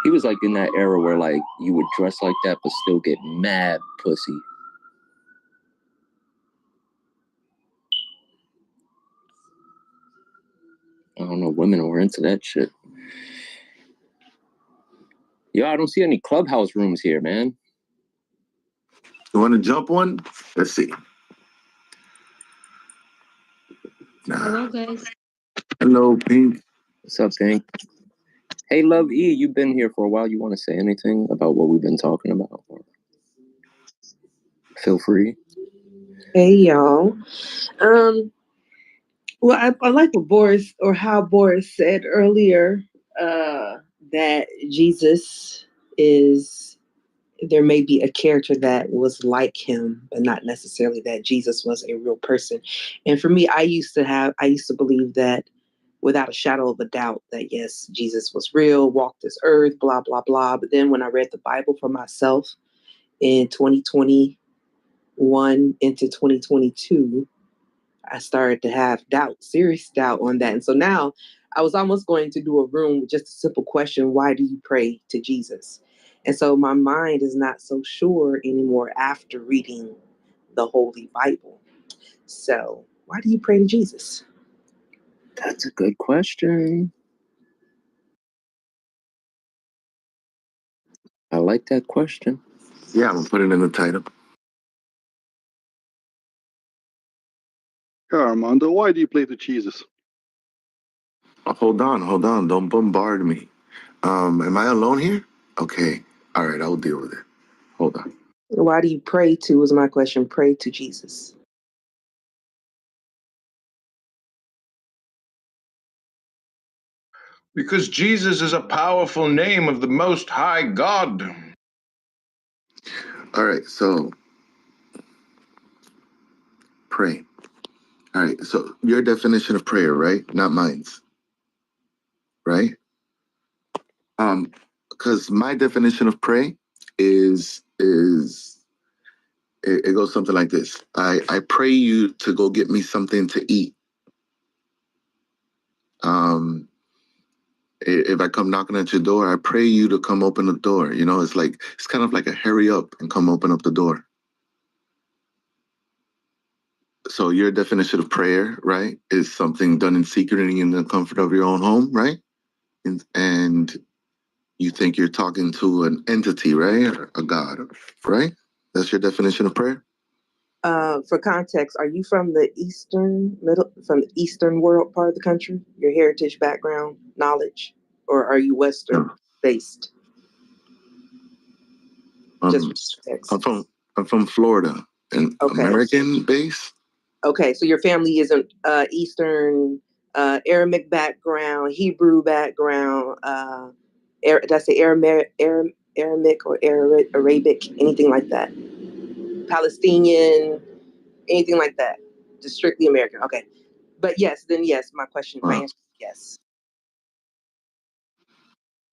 He was like in that era where like you would dress like that but still get mad pussy. I don't know, women were into that shit. Yo, I don't see any clubhouse rooms here, man. You want to jump one? Let's see. Nah. Hello, guys. Hello, Pink. What's up, Pink? Hey, Love E, you've been here for a while. You want to say anything about what we've been talking about? Feel free. Hey, y'all. Well, I like what Boris, or how Boris said earlier, that Jesus is, there may be a character that was like him, but not necessarily that Jesus was a real person. And for me, I used to believe that without a shadow of a doubt that yes, Jesus was real, walked this earth, blah, blah, blah. But then when I read the Bible for myself in 2021 into 2022, I started to have doubt, serious doubt on that. And so now I was almost going to do a room with just a simple question: why do you pray to Jesus? And so my mind is not so sure anymore after reading the Holy Bible. So why do you pray to Jesus? That's a good question. I like that question. Yeah, I'm going to put it in the title. Armando, why do you play to Jesus? Hold on. Don't bombard me. Am I alone here? Okay. All right, I'll deal with it. Hold on. Why do you pray to, is my question, pray to Jesus? Because Jesus is a powerful name of the Most High God. All right, so pray. All right, so your definition of prayer, right? Not mine's, right? Because my definition of pray is it goes something like this. I pray you to go get me something to eat. If I come knocking at your door, I pray you to come open the door. You know, it's kind of like a hurry up and come open up the door. So your definition of prayer, right, is something done in secret and in the comfort of your own home, right? And you think you're talking to an entity, right? Or a God, right? That's your definition of prayer? For context, are you from the Eastern world part of the country? Your heritage, background, knowledge, or are you Western based? Just I'm from Florida, and okay. American base. Okay, so your family isn't Eastern, Aramaic background, Hebrew background, did I say Aramaic or Arabic, anything like that? Palestinian, anything like that? Just strictly American. Okay. But yes, my question, my answer is yes.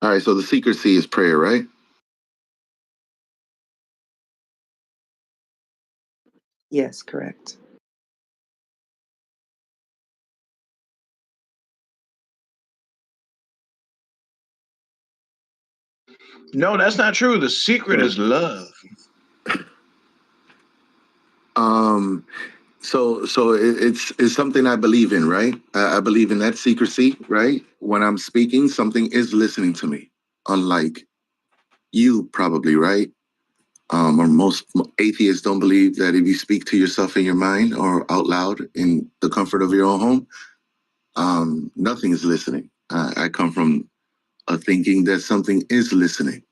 All right, so the secrecy is prayer, right? Yes, correct. No, that's not true. The secret is love. So it's something I believe in, right? I believe in that secrecy, right? When I'm speaking, something is listening to me, unlike you probably, right? Or most atheists don't believe that if you speak to yourself in your mind or out loud in the comfort of your own home, nothing is listening. I come from a thinking that something is listening.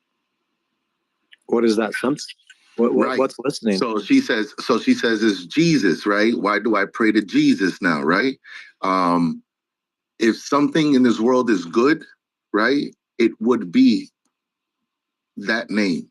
What is that? Right. What's listening? So she says it's Jesus, right? Why do I pray to Jesus now, right? If something in this world is good, right, it would be that name,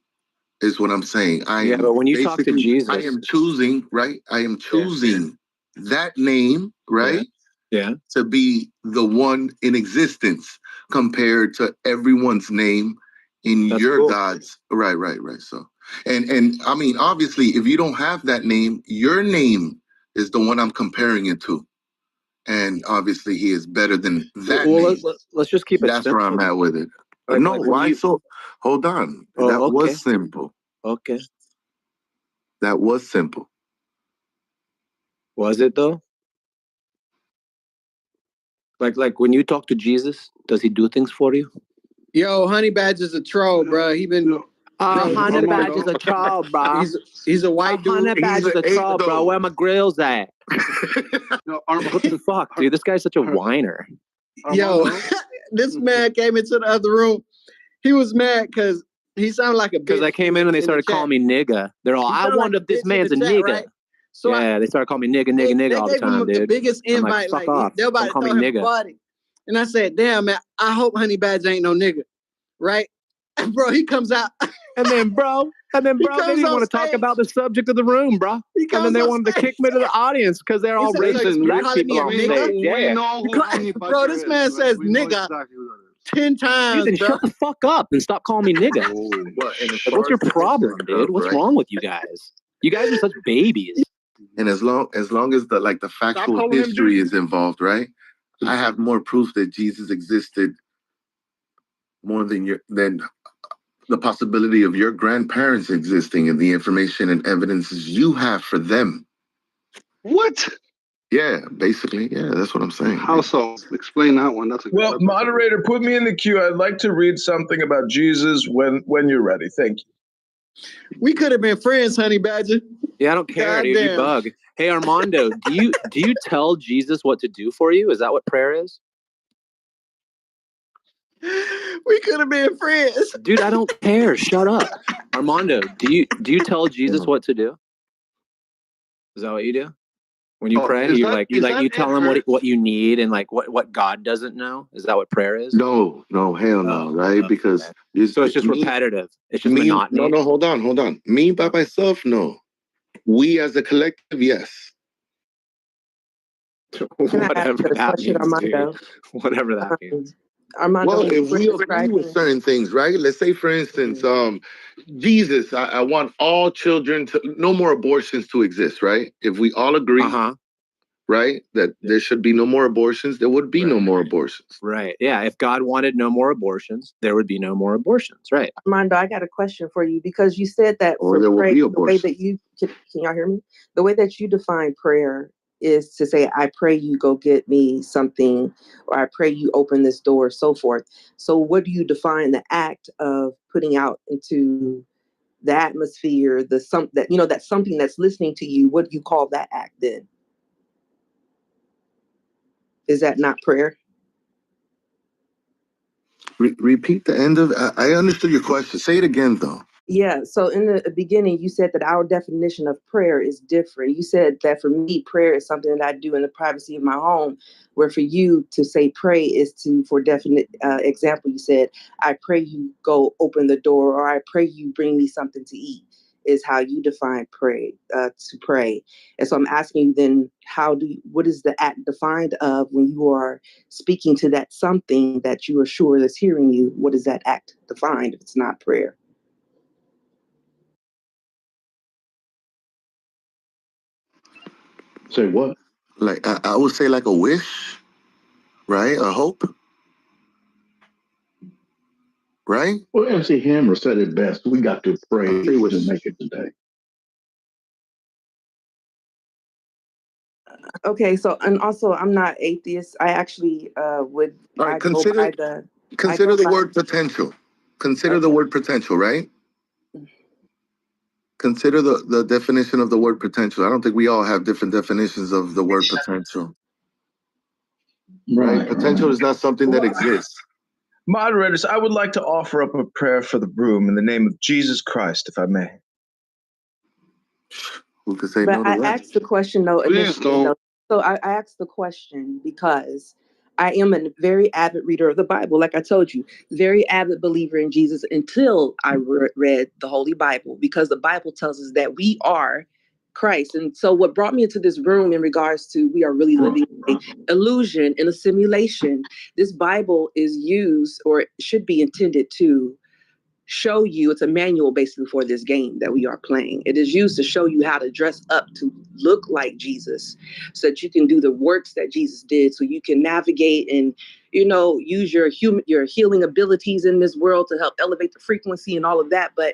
is what I'm saying. But when you talk to Jesus, I am choosing, right? I am choosing that name, right? Yeah. To be the one in existence compared to everyone's name in your God's. Right. So, and I mean, obviously, if you don't have that name, your name is the one I'm comparing it to. And obviously, he is better than that name. Let's just keep it That's simple. where I'm at with it. No, why so? Hold on. That was simple. Okay. That was simple. Was it though? Like when you talk to Jesus, does he do things for you? Yo, Honey Badger's a troll, bro. He been. Honey Badger's a troll, bro. He's a white dude. Honey Badger's a troll, bro. Where my grills at? What the fuck, dude? This guy's such a whiner. Yo, this man came into the other room. He was mad because he sounded like a bitch. Because I came in and they started calling me nigga. They're all, I wonder if this man's a nigga. Right? So yeah, they started calling me nigga all the time, dude. The biggest invite, like, fuck off. They're about to call him nigga. Party. And I said, damn, man, I hope Honey Badger ain't no nigga. Right? And bro, he comes out. And then, bro, they didn't want to talk about the subject of the room, bro. And then they wanted to kick me to the audience because they're all racist black people on stage. Yeah. Bro, this man says nigga 10 times, dude, then bro. Shut the fuck up and stop calling me nigga. What's your problem, dude? What's wrong with you guys? You guys are such babies. And as long as the factual history is involved, right? I have more proof that Jesus existed more than the possibility of your grandparents existing and the information and evidences you have for them. What? Yeah, basically. Yeah, that's what I'm saying. How so? Explain that one. That's a well, moderator, put me in the queue. I'd like to read something about Jesus when you're ready. Thank you. We could have been friends, Honey Badger. Yeah, I don't care, dude. You bug. Hey, Armando, do you tell Jesus what to do for you? Is that what prayer is? We could have been friends. Dude, I don't care. Shut up. Armando, do you tell Jesus what to do? Is that what you do? When you pray, you tell him what you need and like what God doesn't know? Is that what prayer is? No, hell no, right? Okay. Because so it's just repetitive. It's just monotony. No, hold on. Me by myself, no. We as a collective, yes. Whatever that means, dude. Whatever that means. Armando, well, if we agree with certain things, right? Let's say, for instance, Jesus, I want all children no more abortions to exist, right? If we all agree, right, that there should be no more abortions, there would be no more abortions. Right. Yeah. If God wanted no more abortions, there would be no more abortions. Right. Armando, I got a question for you because you said that or there will be the way that you can y'all hear me? The way that you define prayer is to say, I pray you go get me something, or I pray you open this door, so forth. So what do you define the act of putting out into the atmosphere, that's something that's listening to you? What do you call that act then? Is that not prayer? Repeat the end of I understood your question. Say it again, though. Yeah. So in the beginning, you said that our definition of prayer is different. You said that for me, prayer is something that I do in the privacy of my home, where for you to say pray is for definite example, you said, I pray you go open the door, or I pray you bring me something to eat, is how you define pray, to pray. And so I'm asking you then, what is the act defined of when you are speaking to that something that you are sure that's hearing you? What is that act defined if it's not prayer? Say what? Like I would say like a wish, right? A hope. Right? Well, MC Hammer said it best. We got to pray to make it today. Okay, so and also I'm not atheist. I actually would. All right, consider the word potential. Consider the word potential, right? Consider the definition of the word potential. I don't think we all have different definitions of the word potential. Right? Potential is not something that exists. Moderators, I would like to offer up a prayer for the room in the name of Jesus Christ, if I may. Who could say but no to I that? asked the question though initially. So I asked the question because I am a very avid reader of the Bible. Like I told you, very avid believer in Jesus until I read the Holy Bible, because the Bible tells us that we are Christ. And so what brought me into this room in regards to we are really living an illusion in a simulation, this Bible is used, or should be intended to show you, it's a manual basically for this game that we are playing. It is used to show you how to dress up to look like Jesus so that you can do the works that Jesus did, so you can navigate and, use your healing abilities in this world to help elevate the frequency and all of that. But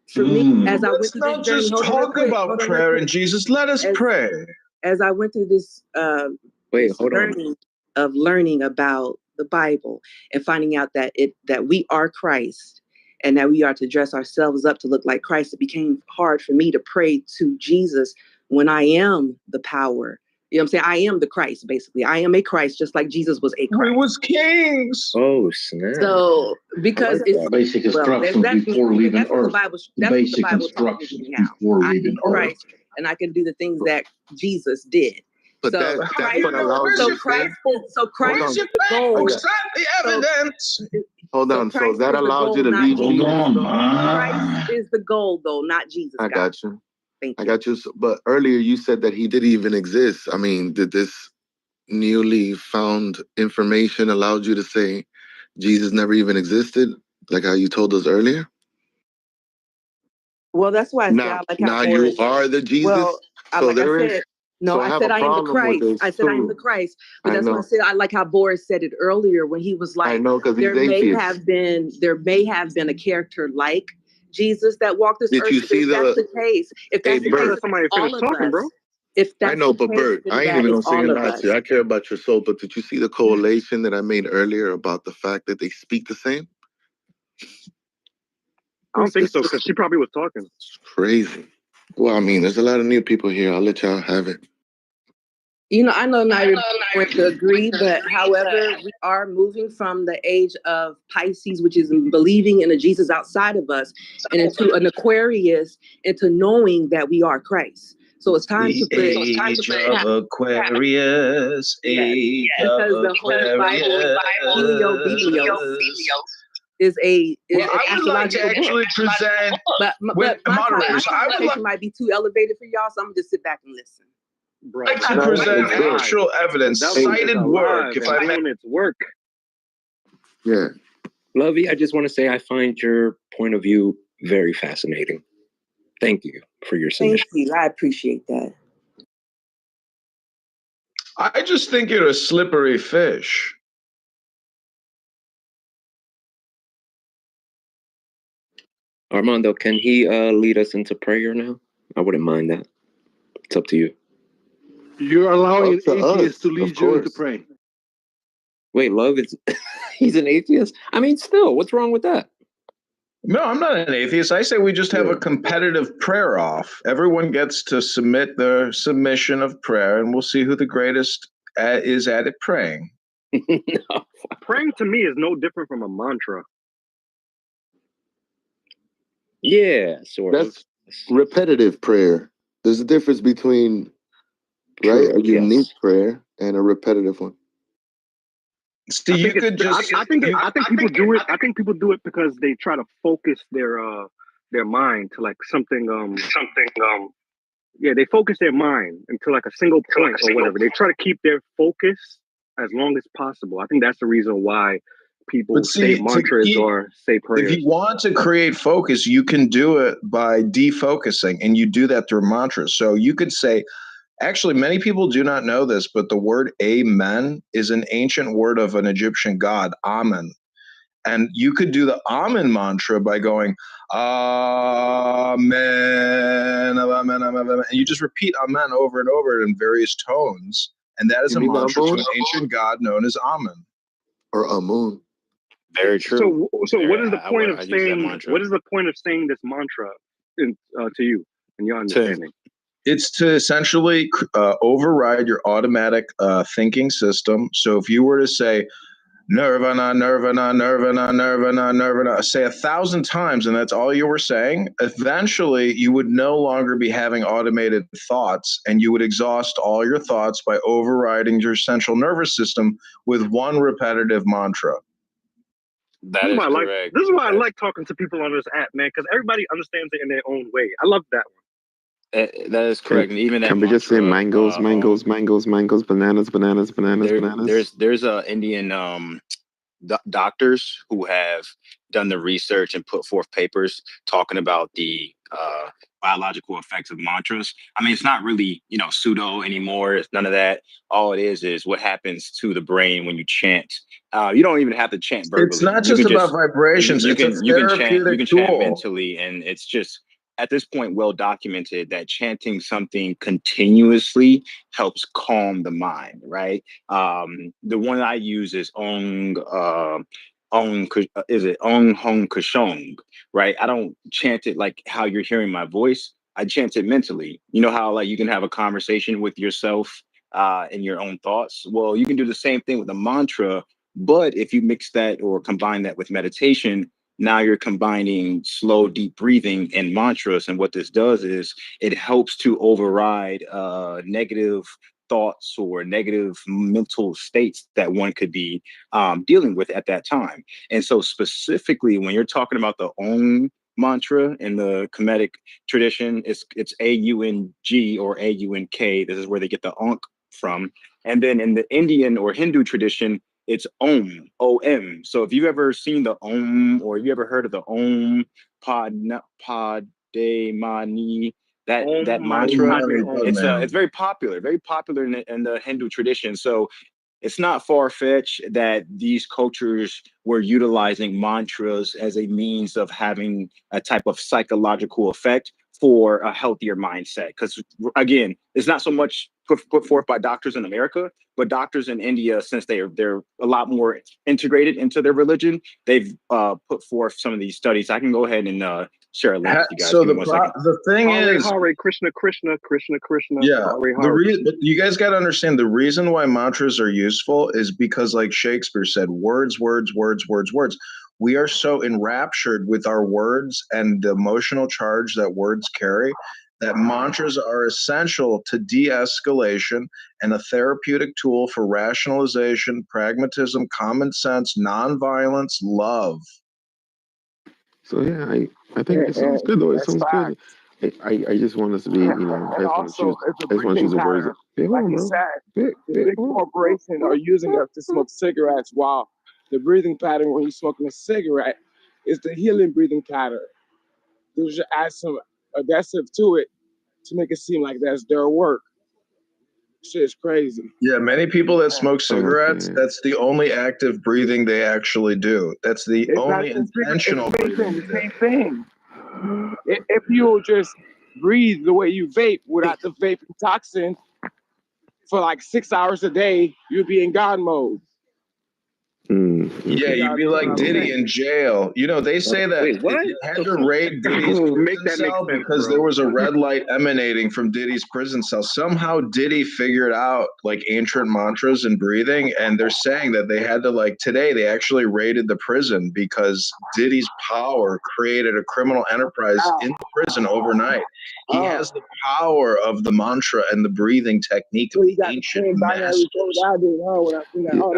for me, as I went through this journey, just talk about prayer and Jesus. Let us pray. As I went through this learning about the Bible and finding out that we are Christ and that we are to dress ourselves up to look like Christ, it became hard for me to pray to Jesus when I am the power. You know what I'm saying? I am the Christ, basically. I am a Christ, just like Jesus was a Christ. We was kings. Oh, snap. So, because it's basic instructions before leaving Earth. Basic instructions before leaving Earth. Christ, and I can do the things that Jesus did. But so that's what allows you. So Christ is the goal. The evidence. Hold on. So that allows you to leave. Christ is the goal, though, not Jesus. I got you. I got you. But earlier you said that he didn't even exist. I mean, did this newly found information allowed you to say Jesus never even existed, like how you told us earlier? Well, that's why I said I like how you are the Jesus. Well, so like I said, no, I said I am the Christ. I said I am the Christ. But that's why I said I like how Boris said it earlier when he was like, I know, because there may have been a character like Jesus that walked this earth. Did you see if that's the case, if that's the case, somebody all finished of talking, us, bro. If that's I know, but case, Bert, I ain't even gonna say a lot to you. I care about your soul. But did you see the correlation that I made earlier about the fact that they speak the same? I don't think so, because she probably was talking. It's crazy. Well, I mean, there's a lot of new people here. I'll let y'all have it. I know not everyone going to agree, but however, we are moving from the age of Pisces, which is believing in a Jesus outside of us, and into an Aquarius, into knowing that we are Christ. So it's time to pray. Age of Aquarius. Age of Aquarius. Is a I would like to actually present but moderators. My conversation might be too elevated for y'all, so I'm gonna just sit back and listen. Bro, I'd like to present actual evidence, cited work, if I may. It's work. Yeah. Lovey, I just want to say I find your point of view very fascinating. Thank you for your submission. Thank you. I appreciate that. I just think you're a slippery fish. Armando, can he lead us into prayer now? I wouldn't mind that. It's up to you. You're allowing an atheist to lead you into prayer. Wait, Love is he's an atheist? I mean, still, what's wrong with that? No, I'm not an atheist. I say we just have a competitive prayer off. Everyone gets to submit their submission of prayer, and we'll see who the greatest is at it praying. No. Praying to me is no different from a mantra. Yeah, sort of. That's repetitive prayer. There's a difference between a unique prayer and a repetitive one. So you could just. I think people do it. I think people do it because they try to focus their mind to like something. Yeah, they focus their mind into like a single point or whatever. They try to keep their focus as long as possible. I think that's the reason why people say mantras or say prayers. If you want to create focus, you can do it by defocusing, and you do that through mantras. So you could say. Actually, many people do not know this, but the word amen is an ancient word of an Egyptian god, Amen. And you could do the Amen mantra by going, Amen, Amen, Amen, and you just repeat Amen over and over in various tones. And that is a mantra to an ancient god known as Amen. Or Amun. Very true. So what is the point of saying, what is the point of saying this mantra to you, in your understanding? It's to essentially override your automatic thinking system. So if you were to say, Nirvana, Nirvana, Nirvana, Nirvana, Nirvana, say 1,000 times, and that's all you were saying, eventually you would no longer be having automated thoughts, and you would exhaust all your thoughts by overriding your central nervous system with one repetitive mantra. This is why I like talking to people on this app, man, because everybody understands it in their own way. I love that one. That is correct. And even that can we just say mangoes, mangoes, mangoes, mangoes, bananas, bananas, bananas, bananas? There's a Indian doctors who have done the research and put forth papers talking about the biological effects of mantras. I mean, it's not really, pseudo anymore. It's none of that. All it is what happens to the brain when you chant. You don't even have to chant verbally. It's not just about vibrations. It's a therapeutic chant tool. mentally, and it's just at this point well documented that chanting something continuously helps calm the mind, right? The one I use is is it Ong Hong Kashong, right? I don't chant it like how you're hearing my voice. I chant it mentally. You know how like you can have a conversation with yourself in your own thoughts? Well, you can do the same thing with a mantra, but if you mix that or combine that with meditation, now you're combining slow, deep breathing and mantras. And what this does is it helps to override negative thoughts or negative mental states that one could be dealing with at that time. And so specifically, when you're talking about the Om mantra in the Kemetic tradition, it's Aung or Aunk. This is where they get the Ankh from. And then in the Indian or Hindu tradition, it's Om, O-M. So if you've ever seen the Om, or have you ever heard of the Om Padme Mani, that mantra, it's very popular in the Hindu tradition. So it's not far-fetched that these cultures were utilizing mantras as a means of having a type of psychological effect for a healthier mindset. Because again, it's not so much put forth by doctors in America, but doctors in India, since they're a lot more integrated into their religion, they've put forth some of these studies. I can go ahead and share a link with you guys. So the thing is, Hare Krishna, Krishna, Krishna, Krishna. yeah, Hare. You guys got to understand the reason why mantras are useful is because, like Shakespeare said, words, words, words, words, words. We are so enraptured with our words and the emotional charge that words carry that mantras are essential to de-escalation and a therapeutic tool for rationalization, pragmatism, common sense, nonviolence, love. So yeah, I think it sounds good though. It sounds good. I just want us to be, I just want to choose the words. Hey, hold on, bro. The big corporations are using it to smoke cigarettes, while the breathing pattern when you're smoking a cigarette is the healing breathing pattern. You should add some adhesive to it to make it seem like that's their work. Shit's crazy. Yeah, many people that smoke cigarettes, that's the only active breathing they actually do. That's the only intentional breathing. It's the same thing. If you just breathe the way you vape without the vaping toxin for like 6 hours a day, you'd be in God mode. Yeah, you'd be like Diddy in jail. They say that they had to raid Diddy's prison cell because there was a red light emanating from Diddy's prison cell. Somehow Diddy figured out like ancient mantras and breathing, and they're saying that they had to today they actually raided the prison because Diddy's power created a criminal enterprise in the prison overnight. He has the power of the mantra and the breathing technique of the ancient masters. I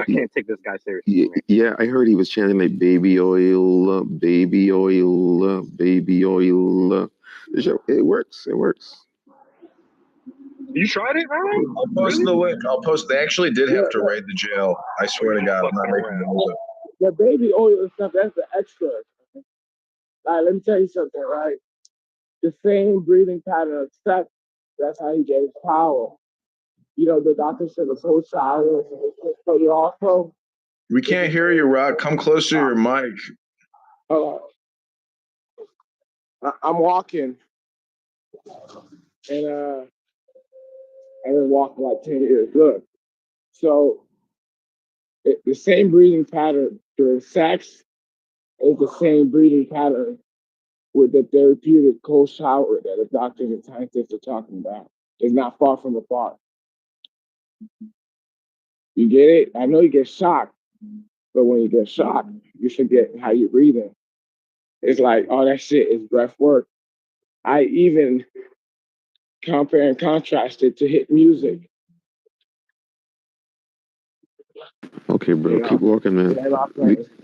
can't take this guy seriously. Yeah, I heard he was chanting like baby oil, baby oil, baby oil. It works. It works. You tried it, right? I'll post the link. They actually did have to raid the jail. I swear to God, I'm not making it. The baby oil and stuff, that's the extra. Let me tell you something, right? The same breathing pattern of sex, that's how he gave power. The doctor said the whole child so you also. We can't hear you, Rod. Come closer to your mic. I'm walking, and I've been walking like 10 years. Look, so the same breathing pattern during sex is the same breathing pattern with the therapeutic cold shower that the doctors and scientists are talking about. It's not far from apart. You get it? I know you get shocked, but when you get shocked, you forget how you're breathing. It's like, oh, that shit is breath work. I even compare and contrast it to hit music. Okay, bro, keep walking, man.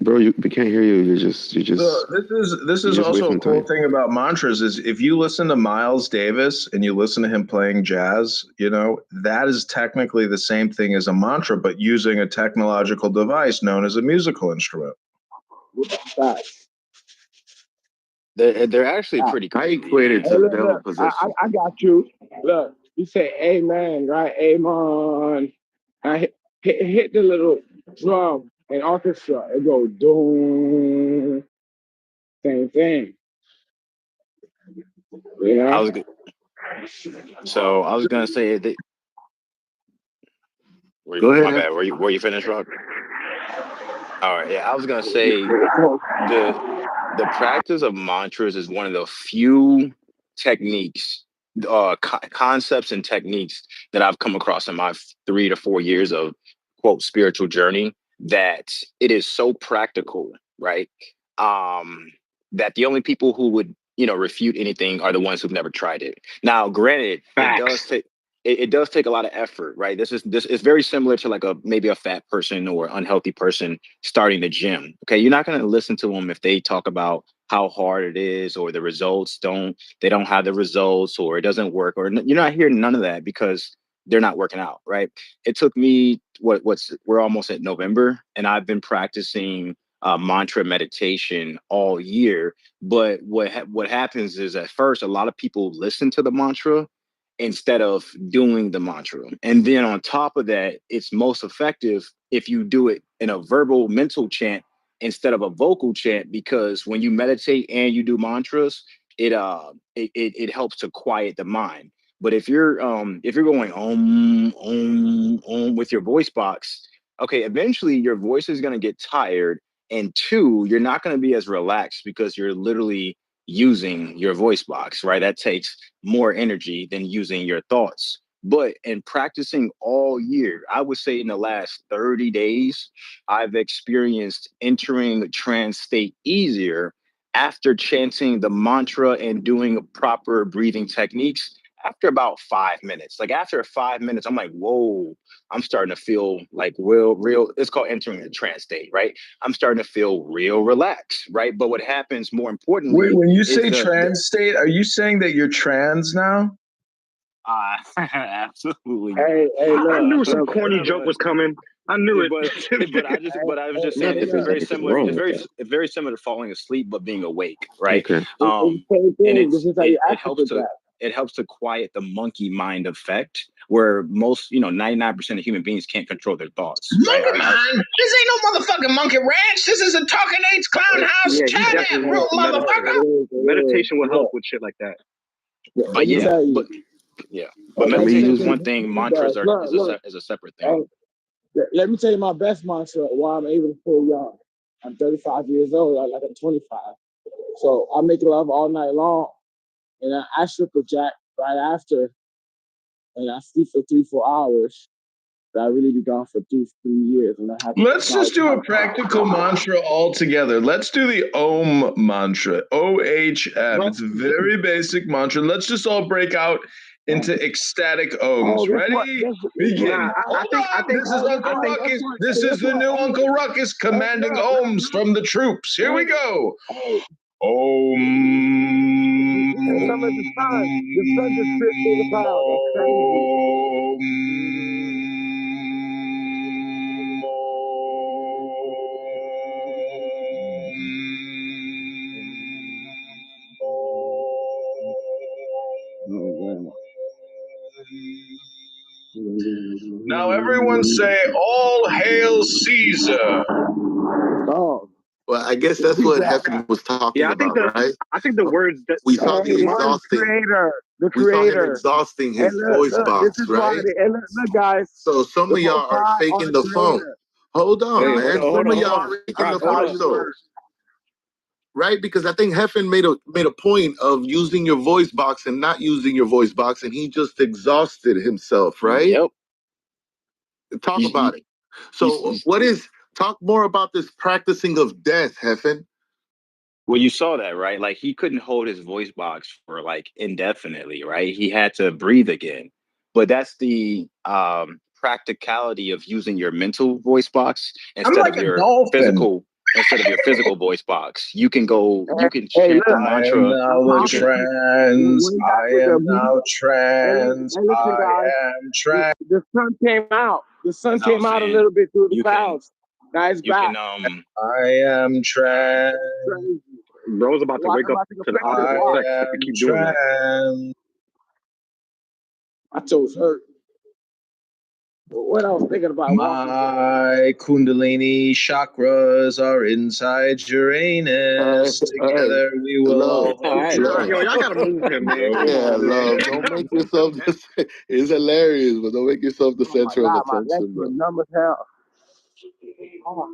Bro, we can't hear you. You're just. So this is also a cool time. thing about mantras is if you listen to Miles Davis and you listen to him playing jazz, you know, that is technically the same thing as a mantra, but using a technological device known as a musical instrument. They're actually pretty. I equated to devil possession. I got you. Look, you say amen, right? Amen. I hit the little drum and orchestra. It goes doom. Same thing. You know? I was gonna say that. Go ahead. My bad. Were you finished, Rob? All right. Yeah, I was gonna say the practice of mantras is one of the few techniques, concepts and techniques that I've come across in my 3 to 4 years of quote spiritual journey that it is so practical, right? That the only people who would refute anything are the ones who've never tried it. Now, granted, it does take a lot of effort, right? This is very similar to like maybe a fat person or unhealthy person starting the gym. Okay, you're not going to listen to them if they talk about how hard it is or the results don't have the results or it doesn't work, or you're not hearing none of that because they're not working out, right? It took me we're almost at November, and I've been practicing mantra meditation all year. But what happens is at first a lot of people listen to the mantra instead of doing the mantra. And then on top of that, it's most effective if you do it in a verbal mental chant instead of a vocal chant, because when you meditate and you do mantras, it helps to quiet the mind. But if you're going with your voice box, okay, eventually your voice is going to get tired, and two, you're not going to be as relaxed because you're literally using your voice box, right? That takes more energy than using your thoughts. But in practicing all year, I would say in the last 30 days, I've experienced entering the trance state easier after chanting the mantra and doing proper breathing techniques after about 5 minutes. Like after 5 minutes, I'm like, whoa, I'm starting to feel like real. It's called entering a trance state, right? I'm starting to feel real relaxed, right? But what happens more importantly, Wait, when you say trans state, are you saying that you're trans now? Absolutely. Hey, I knew some corny joke was coming. I knew it. But I was just saying it's very similar. It's very similar to falling asleep but being awake, right? Okay. And it helps to quiet the monkey mind effect, where most 99% of human beings can't control their thoughts. Monkey mind? This ain't no motherfucking monkey ranch. This is a Talking Apes Clown House chat room, motherfucker. Meditation will help with shit like that. But meditation is one thing. Mantras is a separate thing. Let me tell you my best mantra while I'm able to feel young. I'm 35 years old, like I'm 25. So I make love all night long, and I strip a jack right after, and I sleep for 3-4 hours. But I really be gone for 2-3 years, and I have. Let's just do a practical mantra all together. Let's do the Om mantra. OHM. It's a very basic mantra. Let's just all break out into ecstatic Oms. Ready? Begin. This is Uncle Ruckus. This is the new Uncle Ruckus commanding Oms from the troops. Here we go. Om. Some of the sun just spit through the clouds. That's crazy. Now everyone say, "All hail Caesar." Oh. Well, I guess that's what Hefton was talking about, right? I think the words that we saw him exhausting. The creator. We saw him exhausting his voice box, right? Look, guys. So some of y'all are faking the funk. Hold on, man. Some of y'all are faking the funk, though. Right? Because I think Heffen made a point of using your voice box and not using your voice box, and he just exhausted himself, right? Yep. Talk about it. So talk more about this practicing of death, Heffen. Well, you saw that, right? Like he couldn't hold his voice box for like indefinitely, right? He had to breathe again. But that's the practicality of using your mental voice box I'm like a dolphin. Instead of your physical voice box. You can Hey, chant the look, I am mantra. now I'm a You can trans. when I with am the now hey, trans. listen, I guys. am trans. The sun came out. The sun as I was came out a saying, little bit through the you can clouds. Now it's you can back. I am trans. Crazy. Bro's about to Watch, wake I'm up about to go to the fix this. opposite I Watch. sex if you am keep doing that. trans. My toes hurt. What I was thinking about walking. My Kundalini chakras are inside Uranus. Together we will Love. all All vote right, Yo, love. y'all trans. gotta move him, man. Come Yeah, on, man. love. Don't make yourself just. It's hilarious, but don't make yourself the Oh my center of God, my legs attention, were bro. numb as hell. Oh,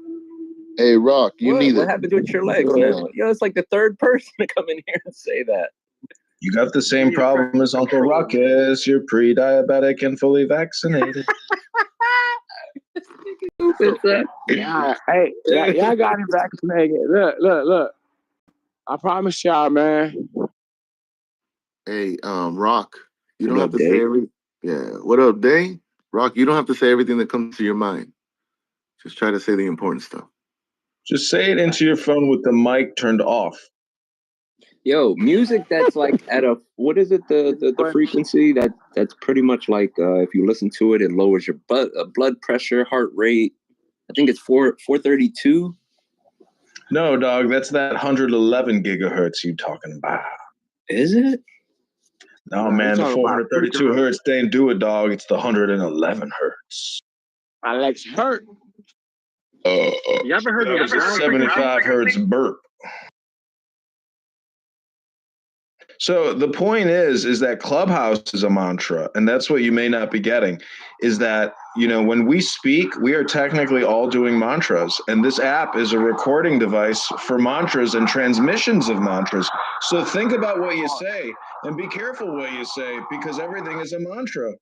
Hey, Rock, you What? need What it. happened with your legs Go ahead. now? Yo, it's like the third person to come in here and say that. You got the same problem as Uncle Ruckus. You're pre-diabetic and fully vaccinated. yeah, hey, y'all got it vaccinated. Look. I promise y'all, man. Hey, Rock, you What don't have up, to say Dave? Yeah. What up, Day? Rock, you don't have to say everything that comes to your mind. Just try to say the important stuff. Just say it into your phone with the mic turned off. Yo, music that's like at a what is it the frequency that's pretty much like if you listen to it, it lowers your blood pressure, heart rate. I think it's 432. No, dog, that's that 111 gigahertz you talking about. Is it? No, man, the 432 hertz, they ain't do it, dog. It's the 111 hertz. My legs hurt. You ever heard of the ground 75 hertz burp. So the point is that Clubhouse is a mantra, and that's what you may not be getting, is that, when we speak, we are technically all doing mantras, and this app is a recording device for mantras and transmissions of mantras. So think about what you say, and be careful what you say, because everything is a mantra.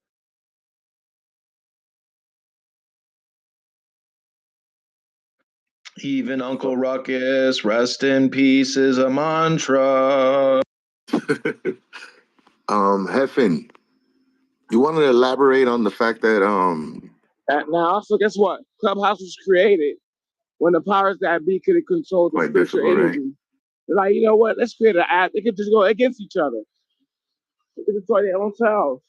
Even Uncle Ruckus, rest in peace, is a mantra. Heffin, you want to elaborate on the fact that Now, also, guess what? Clubhouse was created when the powers that be could control the spiritual energy. Right? They're like, you know what? Let's create an app. They could just go against each other. They could destroy their own selves.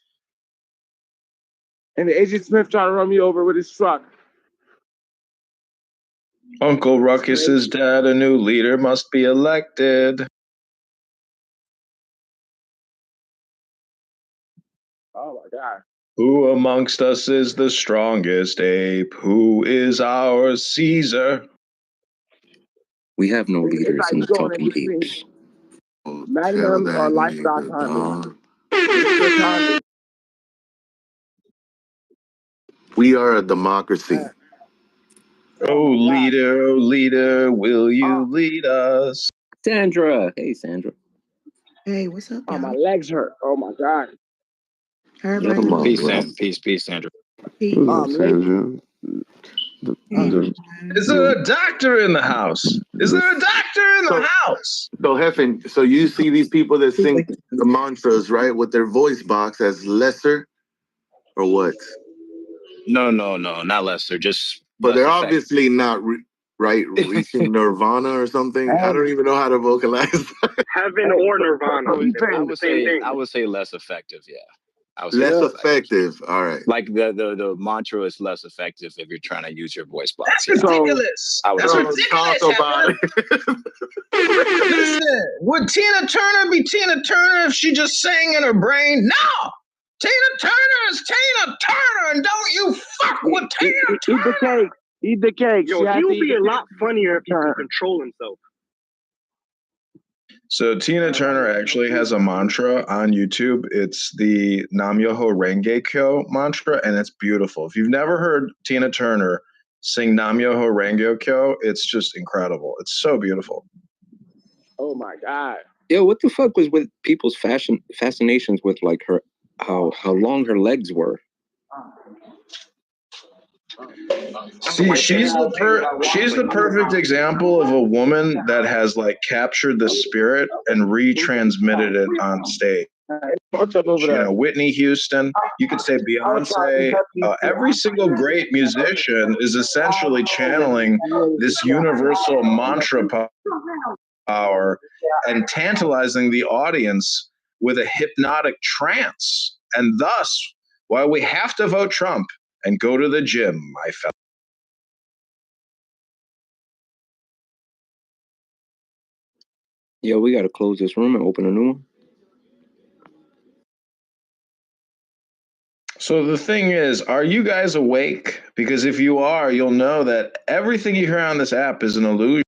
And the Agent Smith trying to run me over with his truck. Uncle Ruckus is dead. A new leader must be elected. Oh my God. Who amongst us is the strongest ape? Who is our Caesar? We have no leaders in the Talking Apes. Magnums or lifestyle condoms. we are a democracy. Oh, leader, will you lead us? Sandra. Hey, Sandra. Hey, what's up, y'all? Oh, my legs hurt. Oh, my God. Peace, Sandra. Peace. Sandra. Is there a doctor in the house? Is there a doctor in the house? So, Heffin, so you see these people that sing the mantras, right, with their voice box as lesser, or what? No, not lesser. Just. But they're obviously not reaching nirvana or something. I don't even know how to vocalize. Heaven or nirvana. I would say less effective. Yeah. Less effective. All right. Like the mantra is less effective if you're trying to use your voice box. That's ridiculous. That's ridiculous. Talk about it. Listen, would Tina Turner be Tina Turner if she just sang in her brain? No! Tina Turner is Tina Turner, and don't you fuck with Tina Turner! Eat the cake. Eat the cake. Yo, he would be a lot funnier if he could control himself. So Tina Turner actually has a mantra on YouTube. It's the Nam Myoho Renge Kyo mantra, and it's beautiful. If you've never heard Tina Turner sing Nam Myoho Renge Kyo, it's just incredible. It's so beautiful. Oh my God. Yo, what the fuck was with people's fascinations with like her, how long her legs were? See, she's the perfect example of a woman that has like captured the spirit and retransmitted it on stage. Whitney Houston, you could say Beyonce, every single great musician is essentially channeling this universal mantra power and tantalizing the audience with a hypnotic trance. And thus, why we have to vote Trump and go to the gym, my fellow. Yeah, we got to close this room and open a new one. So the thing is, are you guys awake? Because if you are, you'll know that everything you hear on this app is an illusion.